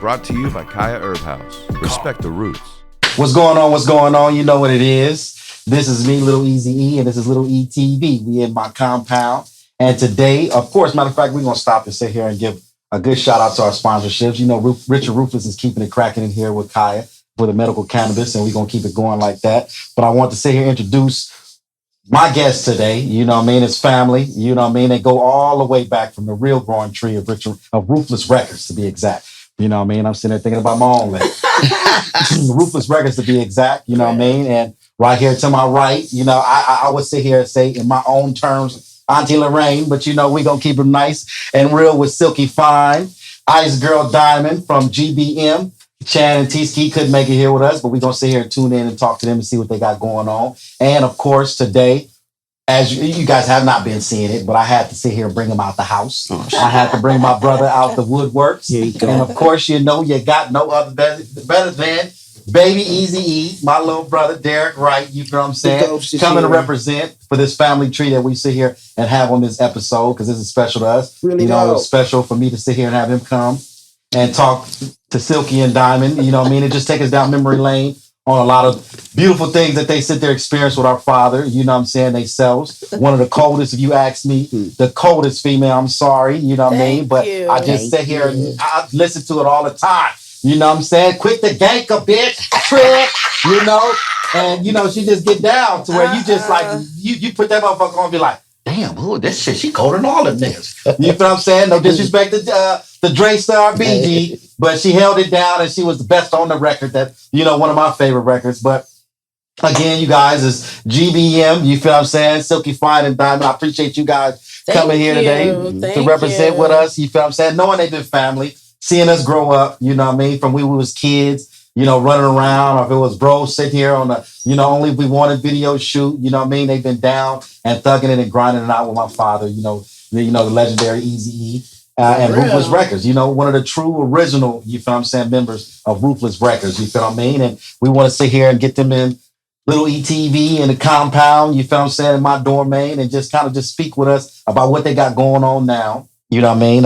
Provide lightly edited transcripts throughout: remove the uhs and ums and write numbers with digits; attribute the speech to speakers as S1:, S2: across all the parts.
S1: Brought to you by Kaya Herb House. Respect the roots.
S2: What's going on? What's going on? You know what it is. This is me, Little Eazy E, and this is Little ETV. We in my compound. And today, of course, matter of fact, we're going to stop and sit here and give a good shout out to our sponsorships. You know, Richard Ruthless is keeping it cracking in here with Kaya for the medical cannabis, and we're going to keep it going like that. But I want to sit here and introduce my guest today. You know what I mean? His family. You know what I mean? They go all the way back from the real growing tree of Ruthless Records, to be exact. You know what I mean? I'm sitting there thinking about my own leg. Ruthless Records, to be exact. You know what I mean? And right here to my right, you know, I would sit here and say in my own terms, Auntie Lorraine, but you know, we're going to keep it nice and real with Sylk-E Fyne, Ice Girl Diamond from GBM. Chad and T-Ski couldn't make it here with us, but we're going to sit here and tune in and talk to them and see what they got going on. And of course, today, as you guys have not been seeing it, but I had to sit here and bring him out the house. I had to bring my brother out the woodworks. And of course, you know, you got no other better than baby Eazy E, my little brother, Derek Wright. You know what I'm saying? Coming to represent for this family tree that we sit here and have on this episode, because this is special to us. Really, you know, it's special for me to sit here and have him come and talk to Sylk-E and Diamond. You know what I mean? And just take us down memory lane on a lot of beautiful things that they sit there experience with our father. You know what I'm saying? They selves. One of the coldest, if you ask me, the coldest female. I'm sorry. You know what I mean? But I just sit here and I listen to it all the time. You know what I'm saying? Quick to gank a bitch, trick, you know? And, you know, she just get down to where you just like, you put that motherfucker on and be like, damn, ooh, this shit, she colder than all them niggas. You know what I'm saying? No disrespect to the Dre Star BG, but she held it down and she was the best on the record. That, you know, one of my favorite records. But again, you guys, is GBM, you feel what I'm saying? Sylk-E Fyne and Diamond. I appreciate you guys coming here today to represent with us. You feel what I'm saying? Knowing they've been family, seeing us grow up, you know what I mean? From when we was kids, you know, running around, or if it was bro sitting here on the, you know, only if we wanted video shoot, you know what I mean? They've been down and thugging it and grinding it out with my father, you know, the legendary Eazy E. And Ruthless Records, you know, one of the true original, you feel what I'm saying, members of Ruthless Records, you feel what I mean? And we want to sit here and get them in Little ETV in the compound, you feel what I'm saying, in my domain, and just kind of just speak with us about what they got going on now. You know what I mean?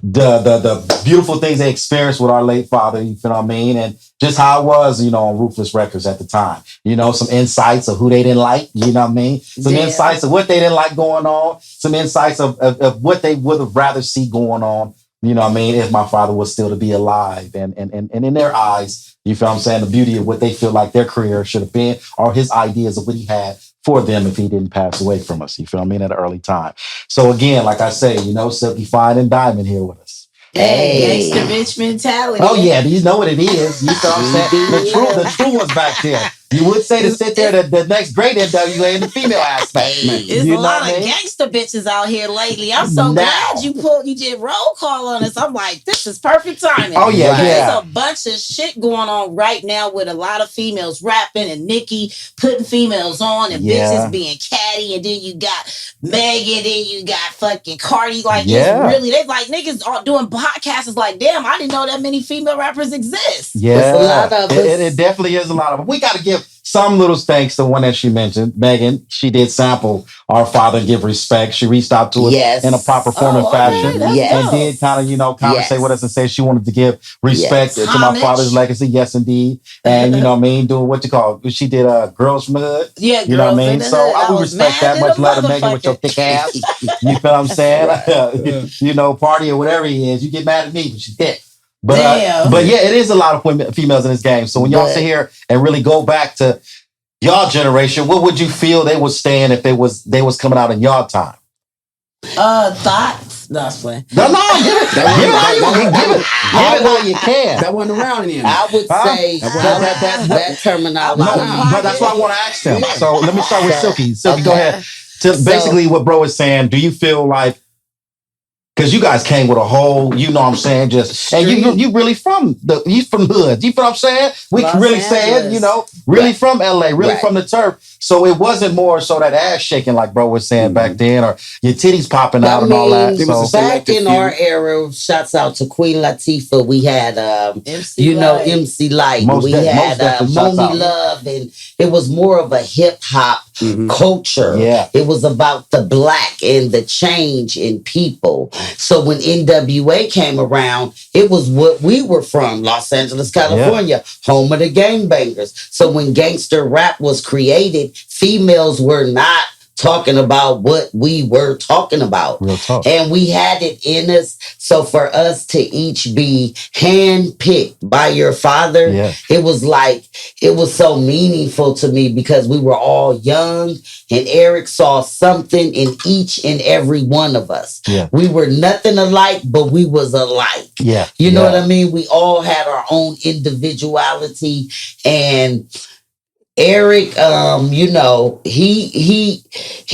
S2: The beautiful things they experienced with our late father, you feel what I mean? And just how it was, you know, on Ruthless Records at the time. You know, some insights of who they didn't like, you know what I mean? Some insights of what they didn't like going on. Some insights of what they would have rather see going on, you know what I mean, if my father was still to be alive. And in their eyes, you feel what I'm saying, the beauty of what they feel like their career should have been, or his ideas of what he had for them if he didn't pass away from us. You feel what I mean? At an early time. So again, like I say, you know, Sylk-E Fyne and Diamond here with us.
S3: Hey, gangsta bitch mentality.
S2: Oh yeah, you know what it is. You know what I'm saying? The true ones back there. You would say to sit there the next great NWA in the female aspect.
S3: There's a lot of gangster bitches out here lately. I'm so glad you did roll call on us. I'm like, this is perfect timing.
S2: Oh yeah,
S3: There's a bunch of shit going on right now with a lot of females rapping and Nicki putting females on and bitches being catty, and then you got Megan, then you got fucking Cardi. Like, it's really, they like niggas are doing podcasts. It's like, damn, I didn't know that many female rappers exist.
S2: Yeah, a lot of it definitely is a lot of them. We got to give some little thanks to one that she mentioned, Megan. She did sample our father and give respect. She reached out to us in a proper form and fashion, and did kind of, you know, conversate with us and say she wanted to give respect to my father's legacy. Yes, indeed. And you know what I mean, doing what you call, she did Girls from the Hood.
S3: Yeah,
S2: you know what I mean. So I would respect that. Much love to Megan with your thick ass. You feel what I'm saying? You know, party or whatever he is. You get mad at me, but she's thick. But yeah, it is a lot of women, females in this game. So when y'all sit here and really go back to y'all generation, what would you feel they was staying if they was coming out in y'all time?
S3: Thoughts? No, give it
S2: all you can.
S4: That wasn't around anymore.
S5: I would say that terminology.
S2: No, but that's what I want to ask them. So let me start with Sylk-E. Sylk-E, go ahead. Basically, what bro is saying, do you feel like, because you guys came with a whole, you know what I'm saying, and you really from you from hood. You feel what I'm saying? We can really say it, you know, really from LA, really from the turf. So it wasn't more so that ass shaking like bro was saying back then, or your titties popping out and all that.
S5: So back in our era, shouts out to Queen Latifah, we had MC Light. We had Monie Love, and it was more of a hip hop culture.
S2: Yeah.
S5: It was about the black and the change in people. So when NWA came around, it was what we were from, Los Angeles, California, home of the gangbangers. So when gangster rap was created, females were not talking about what we were talking about.
S2: Real talk.
S5: And we had it in us. So for us to each be handpicked by your father, it was like, it was so meaningful to me because we were all young and Eric saw something in each and every one of us.
S2: Yeah.
S5: We were nothing alike, but we was alike.
S2: Yeah.
S5: You know what I mean? We all had our own individuality, and Eric, you know, he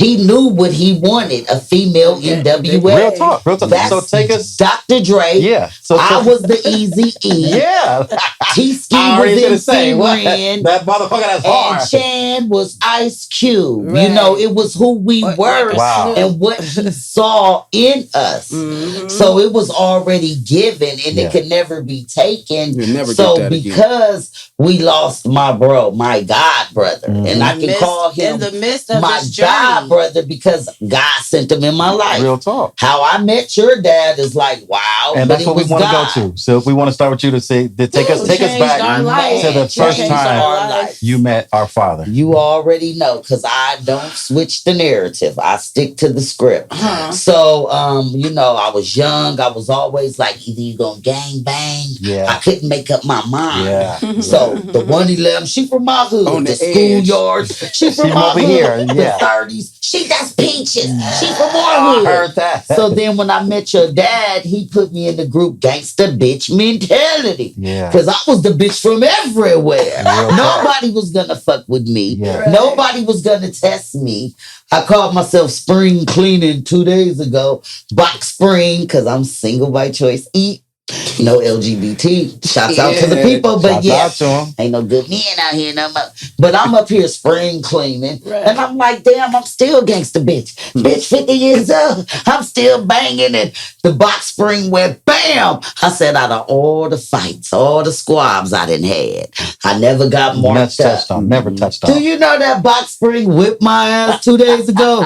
S5: knew what he wanted, a female NWA.
S2: Real talk. Real talk.
S5: That's
S2: So take us.
S5: Dr. Dre.
S2: Yeah. So
S5: I was the Eazy E.
S2: Yeah.
S5: T-Ski
S2: I
S5: was
S2: was gonna
S5: MC
S2: say
S5: Ren.
S2: that motherfucker. That's hard.
S5: And Chan was Ice Cube.
S3: Right.
S5: You know, it was who we were
S2: Wow.
S5: and what he saw in us. So it was already given and it could never be taken.
S4: You'll never
S5: So
S4: get that again.
S5: because we lost my bro, my God brother, and I can call him
S3: in the midst of
S5: my
S3: his journey.
S5: God brother because God sent him in my life.
S2: Real talk.
S5: How I met your dad is like, wow.
S2: And
S5: but
S2: that's
S5: it
S2: what we
S5: was
S2: want to
S5: God.
S2: go to. So if we want to start with you to say, to take us
S3: Changed
S2: back
S3: our life.
S2: to the first
S5: Changed
S2: time
S5: our life.
S2: you met our father.
S5: You already know because I don't switch the narrative. I stick to the script. So, you know, I was young. I was always like, either you gonna gang bang.
S2: Yeah.
S5: I couldn't make up my mind.
S2: Yeah.
S5: So the 111, she from my hood.
S4: On
S5: the
S4: the edge.
S5: schoolyards, she from
S2: She
S5: my
S2: over
S5: hood.
S2: here,
S5: The
S2: yeah.
S5: 30s, that's peaches. She from our
S2: I
S5: hood.
S2: heard that.
S5: So then when I met your dad, he put me in the group Gangsta Bitch Mentality.
S2: Yeah.
S5: Because I was the bitch from everywhere.
S2: Real talk.
S5: Nobody was going to fuck with me.
S2: Yeah.
S3: Right.
S5: Nobody was going to test me. I called myself spring cleaning 2 days ago. Box spring, because I'm single by choice. Eat. No LGBT. Shouts out to the people. But
S2: Shouts out to him.
S5: ain't no good men out here no more. But I'm up here spring cleaning.
S3: Right.
S5: And I'm like, damn, I'm still gangsta bitch. Bitch, 50 years old. I'm still banging. And the box spring went bam. I said, out of all the fights, all the squabs I done had, I never got
S2: Never
S5: marked up.
S2: touched on. Never touched on.
S5: Do you know that box spring whipped my ass 2 days ago?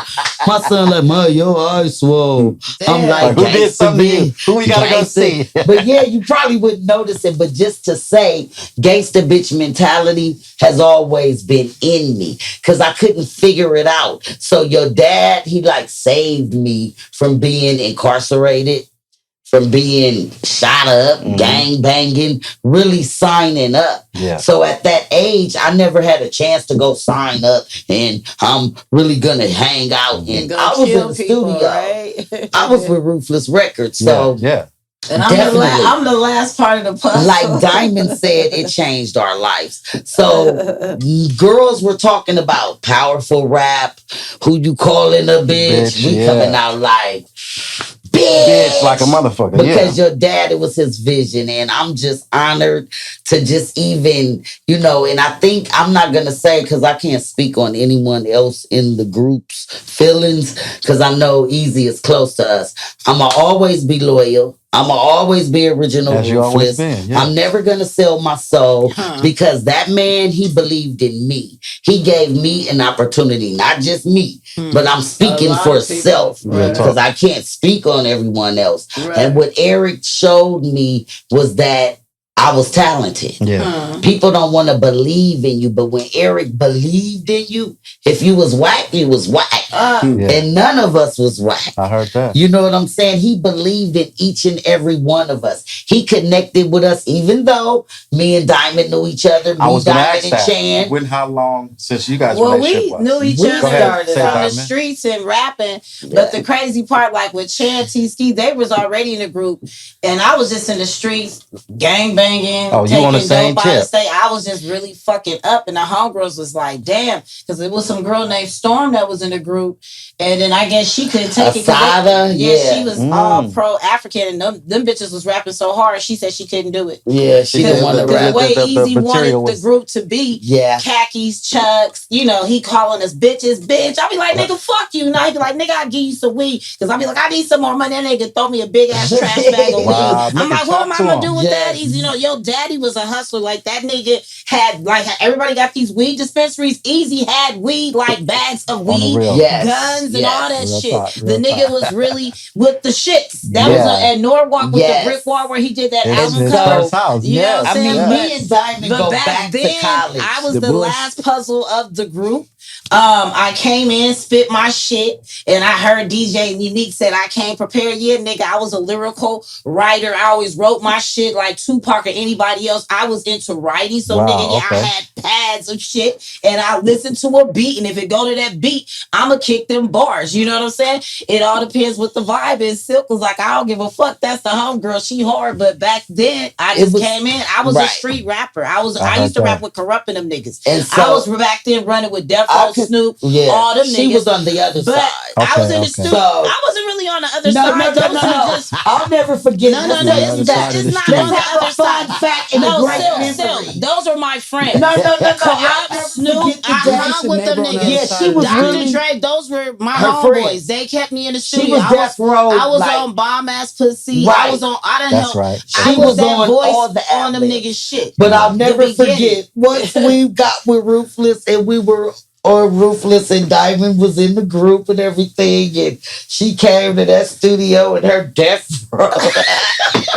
S5: My son like, Ma, your eyes swole. I'm
S3: Damn.
S5: like,
S2: Who did
S5: gangsta
S2: something to you?
S5: bitch.
S2: Who we gotta go see?
S5: But yeah, you probably wouldn't notice it. But just to say, gangsta bitch mentality has always been in me because I couldn't figure it out. So your dad, he like saved me from being incarcerated, from being shot up, gang banging, really signing up.
S2: Yeah.
S5: So at that age, I never had a chance to go sign up and I'm really gonna hang out. And
S3: Go
S5: I was in
S3: kill
S5: the
S3: people,
S5: studio.
S3: right?
S5: I was with Ruthless Records. So
S2: yeah.
S3: And
S5: Definitely.
S3: I'm the last part of the puzzle.
S5: like Diamond said, it changed our lives. So girls were talking about powerful rap, who you calling a bitch.
S2: Bitch,
S5: We
S2: yeah.
S5: coming out like
S2: Bitch, like a motherfucker.
S5: because your dad, it was his vision. And I'm just honored to just even, you know, and I think I'm not going to say, because I can't speak on anyone else in the group's feelings, because I know Eazy is close to us. I'm going to always be loyal. I'm going to always be original.
S2: As you always
S5: Ruthless.
S2: been, yeah.
S5: I'm never going to sell my soul because that man, he believed in me. He gave me an opportunity, not just me, but I'm speaking
S3: lot
S5: for
S3: of people.
S5: self
S3: Right.
S5: because I can't speak on everyone else.
S3: Right.
S5: And what Eric showed me was that I was talented.
S2: Yeah.
S5: People don't want to believe in you, but when Eric believed in you, if you was whack, you was whack.
S2: Yeah.
S5: And none of us was whack.
S2: I heard that.
S5: You know what I'm saying? He believed in each and every one of us. He connected with us, even though me and Diamond knew each other.
S2: I
S5: Me,
S2: was going to
S5: Diamond,
S2: ask
S5: and
S2: that.
S5: Chan.
S2: When, how long since you guys'
S3: Well,
S2: relationship
S3: we
S2: was?
S3: knew each
S5: We
S3: other
S2: Go ahead,
S3: from
S2: say
S3: the
S2: Diamond.
S3: streets and rapping. But the crazy part, like with Chan T-Ski, they was already in the group. And I was just in the streets, gang banging,
S2: Oh, you
S3: taking
S2: on the same
S3: dope out of
S2: tip.
S3: state. I was just really fucking up. And the homegirls was like, damn. Because it was some girl named Storm that was in the group. group, and then I guess she couldn't take it.
S5: Asada,
S3: She was all pro African, and them bitches was rapping so hard. She said she couldn't do it.
S5: Yeah, she didn't want to
S3: The
S5: rap.
S3: way Eazy wanted
S2: was-
S3: the group to be, khakis, chucks, he calling us bitches, bitch. I be like, nigga, fuck you. Now he be like, nigga, I'll give you some weed. Because I be like, I need some more money. That nigga throw me a big ass trash bag of weed. I'm like, what am I gonna do with that? Eazy, your daddy was a hustler. Like that nigga had everybody got these weed dispensaries. Eazy had weed, like bags of weed, guns, and all that shit. The nigga was really with the shits. That was at Norwalk with the brick wall where he did that album cover. You know what I'm saying?
S5: Me and Diamond go back to college.
S3: I was the last puzzle of the group. I came in, spit my shit, and I heard DJ Unique said I came prepared. Yeah, nigga, I was a lyrical writer. I always wrote my shit like Tupac or anybody else. I was into writing, so I had pads of shit, and I listened to a beat, and if it go to that beat, I'ma kick them bars. You know what I'm saying? It all depends what the vibe is. Sylk was like, I don't give a fuck. That's the homegirl. She hard, but back then I just came in. I was a street rapper. I used to rap with Corrupt and them niggas. And so, I was back then running with Death Row, Snoop, all them niggas.
S5: She was on the other side.
S3: I was in the studio. I wasn't really on the other side.
S5: I'll never forget.
S3: It's not on the other side.
S5: Fact and a great memory.
S3: Those are my friends.
S5: No.
S3: Corrupt, Snoop, I hung with them niggas.
S5: Yeah, she was
S3: Dr.
S5: really
S3: Dre, those were my homeboys. They kept me in the studio.
S5: She was Death Row.
S3: I was on Bomb Ass Pussy.
S5: Right.
S3: I was on. I done help.
S5: Right.
S3: I was that voice on them niggas shit.
S5: But I'll never forget once we got with Ruthless and we were. Or Ruthless and Diamond was in the group and everything, and she came to that studio in her Death Row.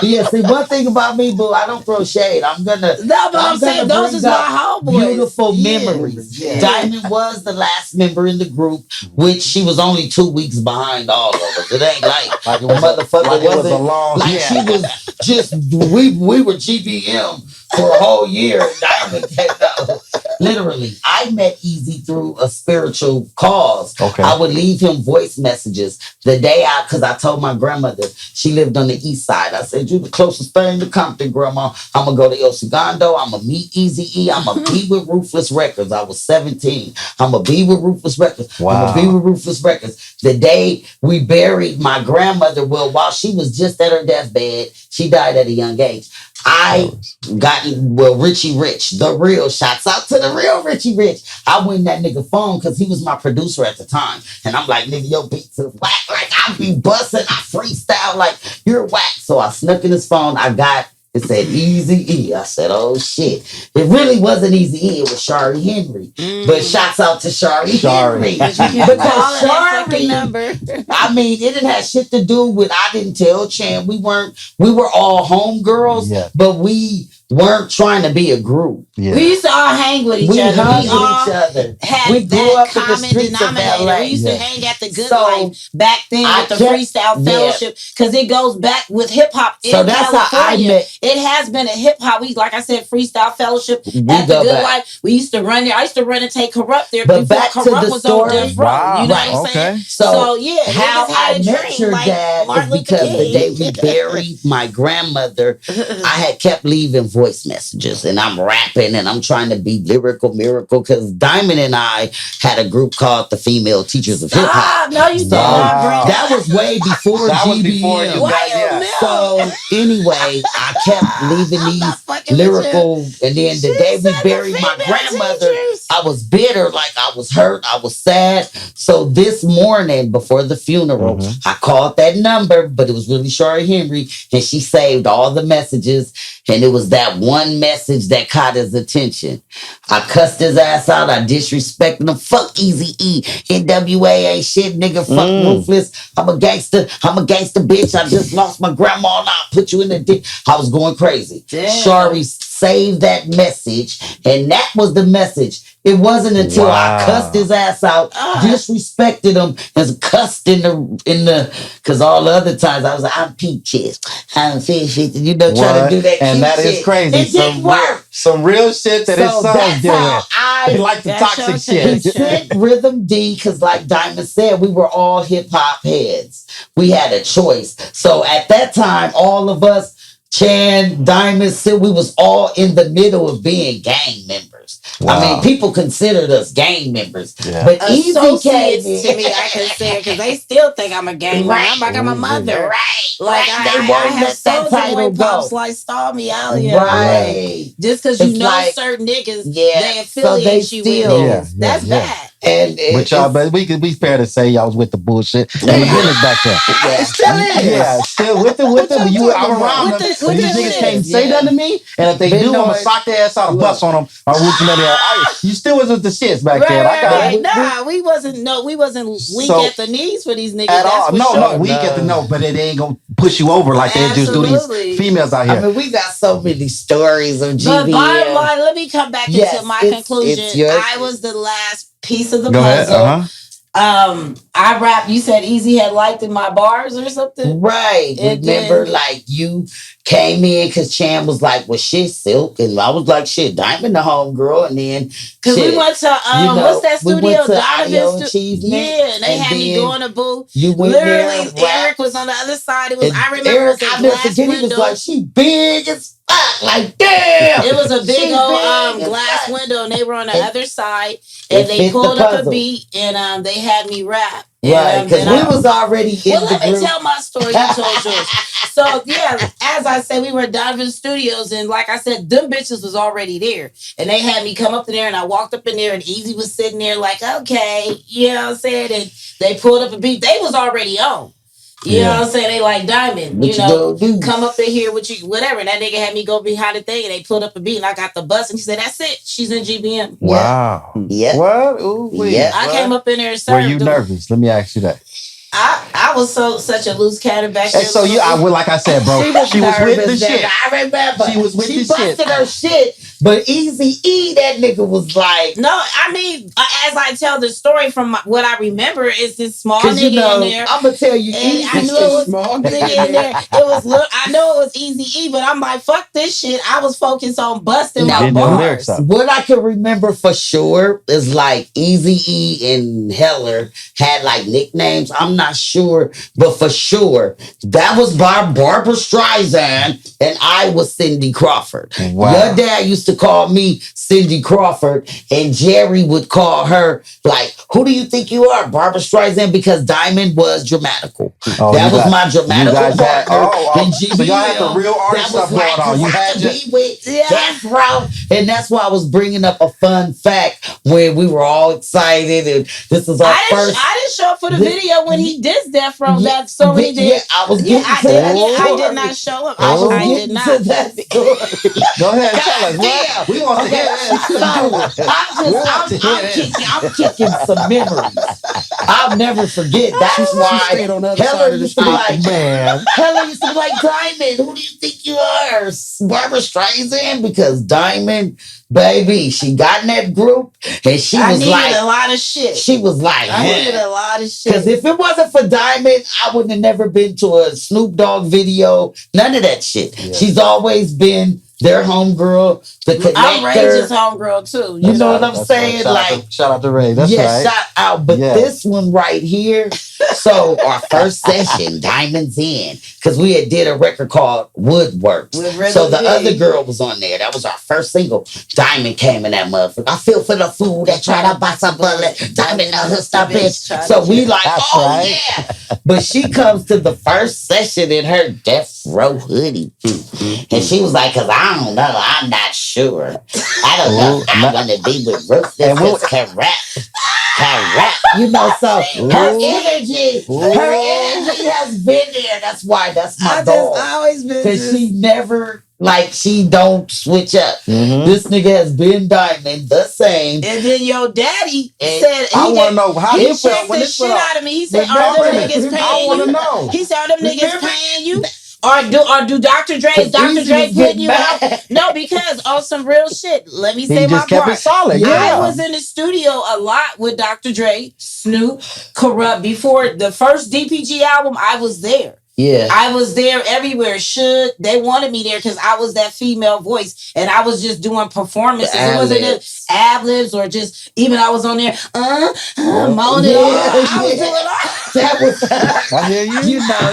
S5: Yeah, see, one thing about me, boo, I don't throw shade. I'm
S3: saying those is my homeboys.
S5: Beautiful memories. Yeah. Diamond was the last member in the group, which she was only 2 weeks behind all of us. It ain't like it was motherfucker wasn't a long. Like she was just we were GBM for a whole year. And Diamond came out. Literally, I met Eazy through a spiritual cause. Okay. I would leave him voice messages the day because I told my grandmother, she lived on the east side. I said, you the closest thing to Compton, Grandma. I'm going to go to El Segundo. I'm going to meet Eazy E. I'm going to be with Ruthless Records. I was 17. I'm going to be with Ruthless Records.
S2: Wow.
S5: I'm going to be with Ruthless Records. The day we buried my grandmother, well, while she was just at her deathbed, she died at a young age. I got, Richie Rich, the real, shouts out to the real Richie Rich. I win that nigga phone because he was my producer at the time. And I'm like, nigga, your beats is whack. Like, I be busting, I freestyle like, you're whack. So I snuck in his phone. It said Eazy E. I said, oh shit. It really wasn't Eazy E. It was Shari Henry. But shouts out to Shari Henry. Because Shari, I mean, it didn't have shit to do with, I didn't tell Chan. We were all homegirls, but we weren't trying to be a group.
S3: Yeah. We used to all hang with each other.
S5: We hung with each other.
S3: We grew up in the streets of LA. We used to hang at the Good Life back then with the Freestyle Fellowship because it goes back with hip hop in California. How I met. It has been a hip hop. Like I said, Freestyle Fellowship at the Good Life. We used to run there. I used to run and take Corrupt there before
S5: back
S3: Corrupt was on Death Row.
S2: Wow.
S3: You know what I'm saying?
S5: So
S3: yeah,
S5: how I met your dad is because the day we buried my grandmother, I had kept leaving voice messages and I'm rapping and I'm trying to be lyrical miracle because Diamond and I had a group called the Female Teachers of Hip Hop.
S3: No, you did not.
S5: That was way before GBM. So anyway, I kept leaving these lyrical, and then the day we buried my grandmother, I was bitter, like I was hurt, I was sad. So this morning before the funeral, I called that number, but it was really Shari Henry, and she saved all the messages, and it was that one message that caught his attention. I cussed his ass out, I disrespected him. Fuck Eazy E, NWA ain't shit, nigga. Fuck Ruthless. I'm a gangster bitch. I just lost my grandma and I'll put you in the dick. I was going crazy. Damn. Shari saved that message, and that was the message. It wasn't until I cussed his ass out, disrespected him, and cussed in the because all the other times I was like, I'm peaches, I'm fish, trying to do that.
S2: And that is crazy.
S5: It didn't work.
S2: Some real shit that his son's doing. He like the toxic shit.
S5: He sent Rhythm D because, like Diamond said, we were all hip hop heads. We had a choice. So at that time, all of us, Chan, Diamond, we was all in the middle of being gang members. I mean, people considered us gang members, but Eazy came
S3: Associates to me, I consider, because they still think I'm a gang member. I'm like, I'm a mother. Like, I have
S5: let that
S3: soldier
S5: title
S3: boy pops
S5: go.
S3: like stall me out here.
S5: Right.
S3: Just because you
S5: It's
S3: know
S5: like,
S3: certain niggas,
S5: yeah,
S3: they
S5: so they
S3: affiliate you with
S5: still-
S3: niggas. That's bad.
S5: And
S2: But y'all, but we could be fair to say y'all was with the bullshit and the business back then.
S5: Yeah.
S3: Still is.
S2: Yeah, still with it, with them. You, I'm around them.
S3: With
S2: And these
S3: the
S2: niggas
S3: shit.
S2: can't say nothing to me. And if they
S5: Been
S2: do, I'm gonna
S5: knowing-
S2: sock their ass out of bus on them or whoop them in there. You still was with the shits back
S3: Right,
S2: then. I got
S3: right,
S2: it.
S3: Nah, we wasn't weak
S2: So-
S3: at the knees for these niggas.
S2: At
S3: That's
S2: all.
S3: for
S2: No,
S3: sure.
S2: no, we get to know, but it ain't gonna push you over like they just do
S3: Absolutely.
S2: these females out
S5: I
S2: here.
S5: mean, we got so many stories of GBM.
S3: But bottom line, let me come back
S5: Yes,
S3: into my
S5: it's
S3: conclusion.
S5: your-
S3: I was the last piece of the
S2: Go ahead.
S3: puzzle. I rap. You said Eazy had liked in my bars or something.
S5: Right.
S3: And
S5: Remember,
S3: then-
S5: like, you came in because Chan was like, well, shit, Sylk. And I was like, shit, Diamond the homegirl. And then,
S3: Because
S5: shit,
S3: we went to
S5: you know,
S3: what's that
S5: we
S3: studio?
S5: went to Audio
S3: Donovan's
S5: Achievement,
S3: yeah, and they
S5: and
S3: had me
S5: then
S3: doing a booth.
S5: you went
S3: Literally,
S5: there,
S3: Eric
S5: rapped,
S3: was on the other side. It was.
S5: and
S3: I remember
S5: Eric,
S3: it was a
S5: I never
S3: glass
S5: forget, he was
S3: window.
S5: like, she big as fuck. Like, damn.
S3: It was a big
S5: She
S3: old
S5: big as
S3: glass
S5: fuck.
S3: window, and they were on the
S5: And
S3: other side,
S5: it
S3: and they
S5: fit the
S3: pulled up a
S5: puzzle.
S3: beat, and they had me rap.
S5: Right,
S3: And,
S5: because
S3: then
S5: we
S3: I-
S5: was already in
S3: Well,
S5: the
S3: let me
S5: group.
S3: tell my story. You told yours. So yeah, as I said, we were at Donovan Studios, and like I said, them bitches was already there, and they had me come up in there, and I walked up in there, and Eazy was sitting there like, okay, you know what I'm saying, and they pulled up a beat. They was already on. You know what I'm saying? They like Diamond,
S5: What
S3: you
S5: you
S3: know,
S5: gonna do?
S3: come up in here with you, whatever. And that nigga had me go behind the thing, and they pulled up a beat, and I got the bus, and he said, "That's it. She's in GBM."
S2: Wow.
S5: Yeah.
S2: What? Ooh, wee.
S5: Yeah.
S3: I came up in there and
S2: Were
S3: served
S2: you
S3: them.
S2: nervous? Let me ask you that.
S3: I was such a loose cannon back
S2: And
S3: there.
S2: so you, well, like I said, bro, she was with the
S5: nervous,
S2: shit.
S5: nigga. I remember.
S2: She was with
S5: she
S2: the shit.
S5: busted her shit, but Eazy E, that nigga was like,
S3: No, I mean, as I tell the story from what I remember, is this small
S5: because
S3: nigga
S5: you know,
S3: in there.
S5: I'm gonna tell you,
S3: And I
S5: Eazy
S3: knew it was
S5: small
S3: nigga in there. It was I know it was Eazy E, but I'm like, fuck this shit. I was focused on busting my
S2: Getting the
S3: bars.
S2: lyrics up.
S5: What I can remember for sure is like Eazy E and Heller had like nicknames. I'm not sure, but for sure that was Barbara Streisand and I was Cindy Crawford.
S2: Wow.
S5: Your dad used to call me Cindy Crawford, and Jerry would call her like, "Who do you think you are, Barbara Streisand?" Because Diamond was dramatical.
S2: Oh,
S5: that
S2: you
S5: was
S2: got-
S5: my
S2: you
S5: dramatical
S2: guys had-
S5: partner in GBM.
S2: so y'all had the real artist
S5: That was
S2: stuff going
S5: like,
S2: on. You
S5: I
S2: had
S5: to
S2: your-
S5: be with Death Row. And that's why I was bringing up a fun fact when we were all excited, and this is our
S3: I
S5: first.
S3: didn't show up for the
S5: This-
S3: video when he dissed that from
S5: Yeah,
S3: that song he did.
S5: yeah, I was getting
S3: I
S5: to
S3: did.
S5: that
S3: Yeah, I
S5: story.
S3: did not show up.
S5: I was
S3: I
S5: getting
S3: did
S5: to
S3: not.
S5: that story.
S2: Go ahead, tell us.
S5: Damn.
S2: What? We want to hear that.
S5: I'm kicking some memories. I'll never forget. That's why
S4: stayed on the other
S5: Heller
S4: side of the
S5: used to be
S4: street.
S5: like,
S2: Man.
S5: Heller used to be like, Diamond, who do you think you are? Barbara Streisand? Because Diamond, baby, she got in that group and she
S3: I
S5: was
S3: needed
S5: like,
S3: a lot of shit.
S5: she was like,
S3: I needed a lot of shit.
S5: because if it wasn't for Diamond, I wouldn't have never been to a Snoop Dogg video. None of that shit.
S2: Yeah.
S5: She's always been their homegirl, the connector.
S3: I'm Rage's homegirl too.
S5: You know what I'm
S2: That's
S5: saying?
S2: right.
S5: Like,
S2: Shout out to Ray. That's
S5: yeah,
S2: right.
S5: shout out. But
S2: Yeah.
S5: this one right here. So our first session, Diamonds In, because we had did a record called Woodworks.
S3: With Rhythm
S5: So the
S3: G.
S5: other girl was on there. That was our first single. Diamond came in that motherfucker. I feel for the fool that tried to bust a bullet. Diamond a hooster bitch. So we like,
S2: That's
S5: oh
S2: right.
S5: yeah. But she comes to the first session in her Death Row hoodie. And she was like, because I don't know. I'm not sure. I don't know.
S2: Ooh,
S5: I want to be with Ruthless
S2: And we'll-
S5: Records can rap. Can rap. You know, so her
S2: Ooh.
S5: energy,
S2: Ooh.
S5: her energy has been there. That's why that's my
S3: I
S5: dog.
S3: always been
S5: Because she never, like, she don't switch up.
S2: Mhm.
S5: This nigga has been Diamond the same.
S3: And then your daddy
S5: And
S3: said
S2: I
S3: he
S2: want to
S3: did-
S2: know how
S3: he
S2: you felt
S3: checked
S2: when
S3: the
S2: this
S3: shit
S2: went
S3: out
S2: out.
S3: of me. He said,
S2: Remember
S3: "Are them
S2: it.
S3: niggas
S2: I
S3: paying
S2: want to
S3: you?"
S2: know.
S3: He said, "Are them niggas
S5: Remember-
S3: paying you?" Or do Dr. Dre is
S5: Cause
S3: Dr.
S5: Eazy
S3: Dre
S5: was
S3: putting
S5: getting
S3: you
S5: mad.
S3: out? No, because on some real shit. Let me
S2: He
S3: say my
S2: just kept
S3: part.
S2: it solid.
S3: I
S2: Yeah.
S3: was in the studio a lot with Dr. Dre, Snoop, Corrupt. Before the first DPG album, I was there.
S5: Yeah.
S3: I was there everywhere. They wanted me there because I was that female voice, and I was just doing performances.
S5: The
S3: It wasn't
S5: ad-libs.
S3: ad libs or just even I was on there, moaning.
S5: Yeah,
S3: I was
S5: yeah.
S3: doing all.
S5: That I was,
S4: I hear you.
S5: you know,
S3: I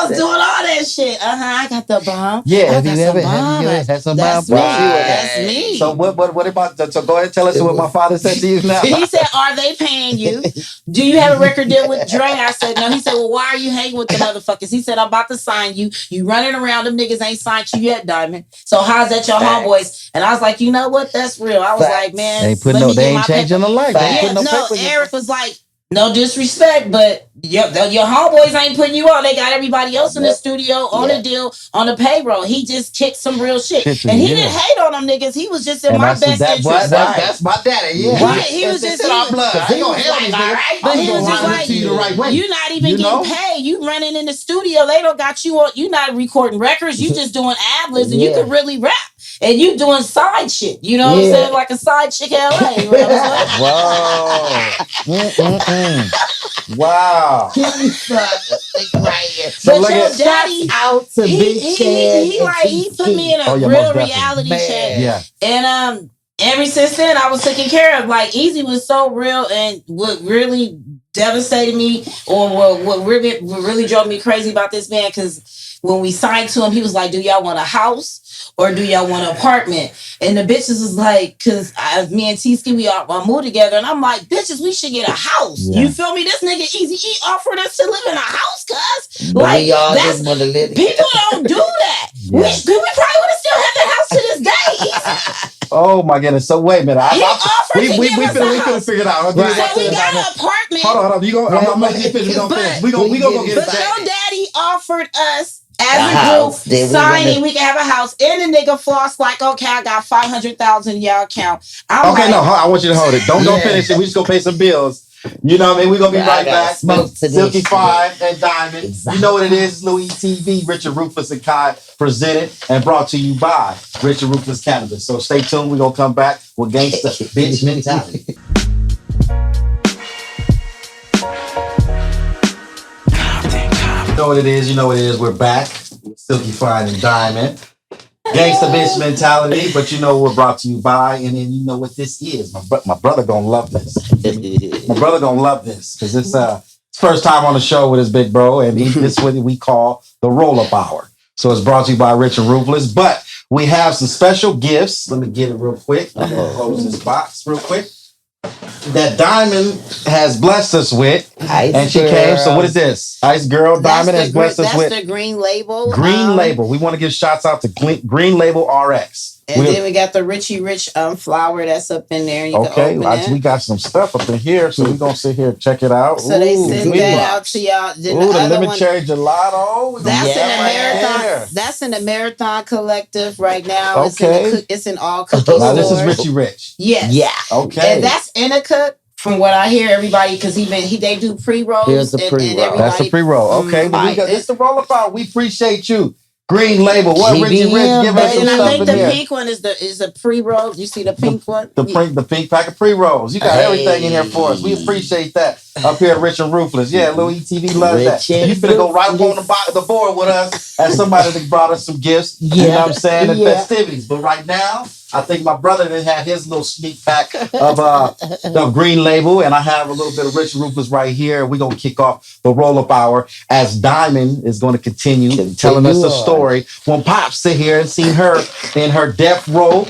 S3: was doing all that shit. I got the bomb.
S4: Yeah,
S3: I
S4: have you
S3: got
S4: ever
S3: some bomb.
S4: had some
S3: That's
S4: bomb?
S3: me.
S5: Right.
S3: That's me.
S2: So what about so go ahead and tell us what my father said to you now.
S3: He said, "Are they paying you? Do you have a record deal with Dre?" I said, "No." He said, "Well, why are you hanging with the motherfuckers?" He said, "I'm about to sign you. You running around, them niggas ain't signed you yet, Diamond. So how's that your
S5: Facts.
S3: homeboys?" And I was like, "You know what? That's real." I was
S5: Facts.
S3: like, "Man,
S4: They ain't putting
S3: let
S4: no,
S3: me
S4: they
S3: get
S4: ain't
S3: my
S4: changing
S3: paper."
S4: the life. They ain't
S3: Yeah,
S4: putting no
S3: no.
S4: paper in your
S3: Eric was like, "No disrespect, but your homeboys ain't putting you on. They got everybody else in the studio on the deal, on the payroll. He just kicked some real shit.
S4: Shit to
S3: And
S4: you,
S3: he
S4: yeah.
S3: didn't hate on them niggas. He was just in
S4: And
S3: my
S4: that's
S3: best
S4: that, boy,
S3: interest.
S2: That's my daddy. Yeah,
S3: He was just
S2: in our blood. I ain't gonna
S3: was
S2: hate on
S3: like,
S2: these
S3: all
S2: niggas.
S3: right,
S2: I'm
S3: but he
S2: gonna
S3: was just
S2: line it
S3: like,
S2: to you the right way.
S3: you're not even
S2: You
S3: getting
S2: know?
S3: paid. You running in the studio. They don't got you on. You not recording records. You just doing ad-libs, and you
S5: Yeah.
S3: can really rap. And you doing side shit. You know what I'm
S5: Yeah.
S3: saying? Like a side chick LA. You know what I'm saying?
S4: Whoa.
S2: Wow.
S5: Give me some right here.
S2: So
S3: But
S2: look
S3: your
S2: at
S3: daddy,
S5: Out to Big Chad and
S3: he put me in a
S2: Oh, yeah,
S3: real
S2: most definitely.
S3: reality
S5: Man.
S3: check.
S2: Yeah.
S3: And ever since then, I was taken care of. Like Eazy was so real, and what really devastated me, or what really drove me crazy about this man, because when we signed to him, he was like, "Do y'all want a house or do y'all want an apartment?" And the bitches was like, because me and T-Ski, we all moved together, and I'm like, "Bitches, we should get a house."
S4: Yeah.
S3: You feel me? This nigga Eazy E offered us to live in a house, cuz.
S5: But
S3: Like
S5: we all
S3: that's
S5: didn't want to live
S3: people don't do that.
S4: Yeah.
S3: We probably would have still had the house to this day. Easy.
S2: Oh my goodness. So wait a minute.
S3: He offered to give us a
S2: we finna
S3: house.
S2: figure it out.
S5: Right.
S3: So we got an apartment.
S2: Hold on. You go. I'm gonna get finished. We gonna
S3: But-
S2: finish. We gonna go get
S3: But
S2: it back.
S3: your daddy offered us
S5: A
S3: as a
S5: house.
S3: group
S5: Then we
S3: signing,
S5: gonna-
S3: we can have a house. And the nigga floss like, "Okay, I got 500,000 in y'all account." I'm
S2: Okay,
S3: like,
S2: no, I want you to hold it. Don't
S5: Yeah.
S2: finish it. We just gonna pay some bills. You know what I mean? We're gonna be
S5: I
S2: right
S5: gotta
S2: back.
S5: smoke to this
S2: Sylk-E,
S5: shit.
S2: Fyne, and Diamond.
S5: Exactly.
S2: You know what it is, Louis TV, Richard Ruthless and Kai, presented and brought to you by Richard Ruthless Cannabis. So stay tuned. We're gonna come back with Gangsta Bitch Mentality. You know what it is, We're back with Sylk-E, Fyne, and Diamond. Gangsta Bitch Mentality, but you know we're brought to you by, and then you know what this is. My brother gonna love this. My brother gonna love this because it's first time on the show with his big bro, and this is what we call the roll-up hour. So it's brought to you by Rich and Ruthless, but we have some special gifts. Let me get it real quick. I'm gonna close this box real quick. That Diamond has blessed us with,
S5: Ice
S2: and she
S5: Girl.
S2: came. So what is this? Ice Girl Diamond has blessed us with
S3: that's the green label.
S2: Green Label. We want to give shouts out to Green Label RX.
S3: And then we got the Richie Rich flower that's up in there. You
S2: Okay,
S3: can open it.
S2: we got some stuff up in here, so we're gonna sit here and check it out.
S3: So they
S2: Ooh,
S3: sent
S2: Green
S3: that
S2: Box.
S3: out to y'all. Then
S2: Ooh, the
S3: other
S2: lemon
S3: one,
S2: cherry gelato. We gonna
S3: that's
S2: get
S3: in the
S2: that right
S3: marathon.
S2: there.
S3: That's in the marathon collective right now.
S2: Okay.
S3: It's in all cookie
S2: Now this is
S3: stores.
S2: Richie Rich.
S3: Yes.
S5: Yeah.
S2: Okay.
S3: And that's in a cook. From what I hear, everybody, because they do pre-rolls.
S5: Here's the
S3: and
S5: pre-roll.
S3: everybody,
S2: That's the pre-roll. Okay, well, we got this the roll about. We appreciate you. Green Label. What Richie Rich
S5: GBM,
S2: give us some
S3: And I
S2: stuff
S3: think
S2: in
S3: the
S2: here.
S3: pink one is a pre-roll. You see the pink one?
S2: The pink pack of pre-rolls. You got everything in here for us. We appreciate that. Up here at Rich and Ruthless. Yeah, Louis TV loves that.
S5: Rich and
S2: You finna go right up on
S5: Ruthless.
S2: the board with us as somebody that brought us some gifts. You know what I'm saying? And festivities. But right now, I think my brother then had his little sneak pack of the Green Label, and I have a little bit of Rich and Ruthless right here. We're gonna kick off the roll-up hour as Diamond is going to continue telling us the story. When Pop sit here and seen her in her death row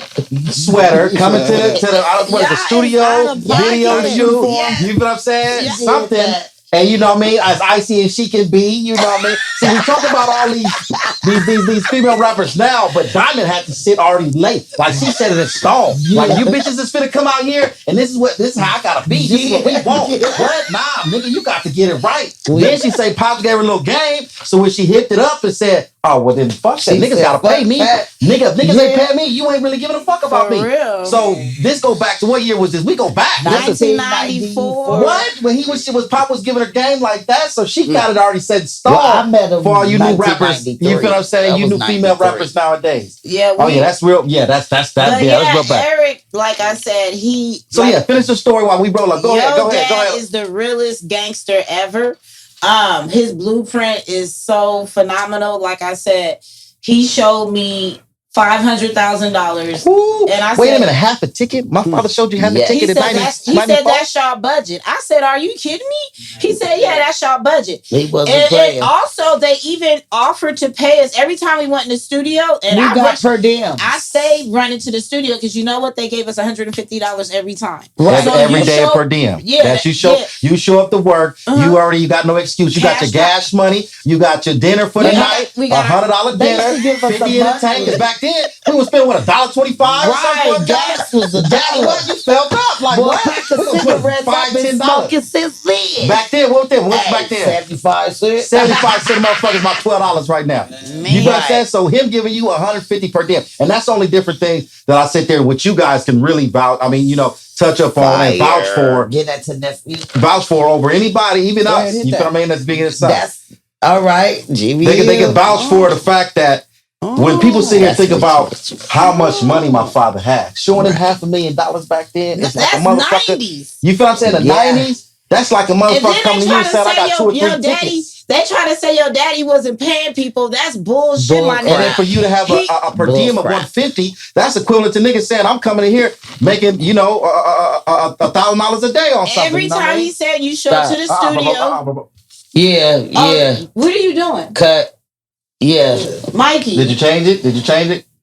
S2: sweater coming to the studio video shoot. You know what I'm saying?
S3: Yeah.
S2: Something. And you know what I mean? As icy as she can be, you know what I mean? See, we talk about all these female rappers now, but Diamond had to sit already late. Like she said it in stone. Like you bitches is finna come out here and this is how I gotta be. This is what we want. What? Nah, nigga, you got to get it right. Then she say Pops gave her a little game. So when she hipped it up and said, "Oh, well then fuck that. Niggas gotta pay me. Niggas ain't paying me. You ain't really giving a fuck about me."
S3: Real.
S2: So this go back to what year was this? We go back.
S3: 1994.
S2: What? When Pop was giving her game like that, so she got it already set in stone.
S5: Well, I met him
S2: for all you new rappers.
S5: 1993.
S2: You feel what I'm saying?
S5: That
S2: You
S5: was
S2: new female
S5: 93.
S2: rappers nowadays.
S3: Yeah.
S2: Oh yeah, that's real. Yeah, that's that.
S3: But
S2: Yeah, let's go back.
S3: Eric, like I said,
S2: So yeah, finish the story while we roll up. Go ahead.
S3: Dad is the realest gangster ever. His blueprint is so phenomenal. Like I said, he showed me $500,000.
S2: Ooh,
S3: And I
S2: wait
S3: said,
S2: a minute, half a ticket? My father showed you half
S5: Yeah.
S2: a ticket
S3: he
S2: at
S3: said
S2: 90,
S3: that's he
S2: 94?
S3: said that's y'all budget. I said, are you kidding me? He said, yeah, that's y'all budget.
S5: He wasn't
S3: And
S5: playing.
S3: also they even offered to pay us every time we went in the studio. And
S5: We
S3: I
S5: got
S3: rushed,
S5: per diem.
S3: I stayed running to the studio because you know what? They gave us $150 every time.
S5: Right.
S3: So
S2: Every
S3: you
S2: day
S3: show-
S2: per diem.
S3: Yeah,
S2: that you show up to work.
S3: Uh-huh.
S2: You got no excuse. You got your
S3: Cash
S2: gas money. You got your dinner for the
S3: We got-
S2: night.
S3: we got
S2: $100
S5: They
S2: dinner.
S5: used to give us
S2: 50 in
S5: a
S2: the tank.
S5: monthly.
S2: And back then we would spend what, $1.25 or something?
S5: Right,
S2: for a
S5: gas was $1.
S2: What? You felt up like
S5: Boy,
S2: what?
S5: pack of
S2: We gonna put
S5: cigarettes
S2: $5,
S5: I've been
S2: $10.
S5: smoking since then.
S2: Back then, what then? What's
S5: Hey,
S2: back then?
S5: 75 cents.
S2: 75 cent motherfuckers about $12 right now.
S3: Man.
S2: You know what I'm
S5: Right.
S2: saying? So him giving you 150 per diem. And that's the only different thing that I sit there with you guys can really vouch. I mean, touch up on and vouch for.
S5: Get that to nephew.
S2: Vouch for over anybody, even
S4: Go
S2: us.
S4: ahead, hit
S2: You
S4: that.
S2: feel what I mean? That's big inside.
S5: That's all right. GBM.
S2: They can vouch for the fact that when people sit here and
S5: That's
S2: think
S5: what
S2: about how much money my father had, showing him $500,000 back then, it's like a
S3: That's
S2: motherfucker.
S3: 90s.
S2: You feel what I'm saying? The
S5: Yeah.
S2: 90s, that's like a
S3: And then
S2: motherfucker coming
S3: they
S2: to you
S3: try
S2: and
S3: to
S2: saying, I
S3: say
S2: got 2 or 3
S3: your daddy.
S2: tickets.
S3: They try to say your daddy wasn't paying people. That's bullshit,
S5: Bull
S3: my
S5: crap.
S2: And then
S3: nigga.
S2: for you to have a per diem of
S5: Bull crap.
S2: 150, that's equivalent to niggas saying, I'm coming in here making, $1,000 a day on something.
S3: Every
S2: you know what I
S3: time
S2: mean?
S3: he said you show to the studio.
S5: Yeah,
S3: Oh,
S5: yeah.
S3: what are you doing,
S5: Cut. Yeah.
S3: Mikey?
S2: Did you change it?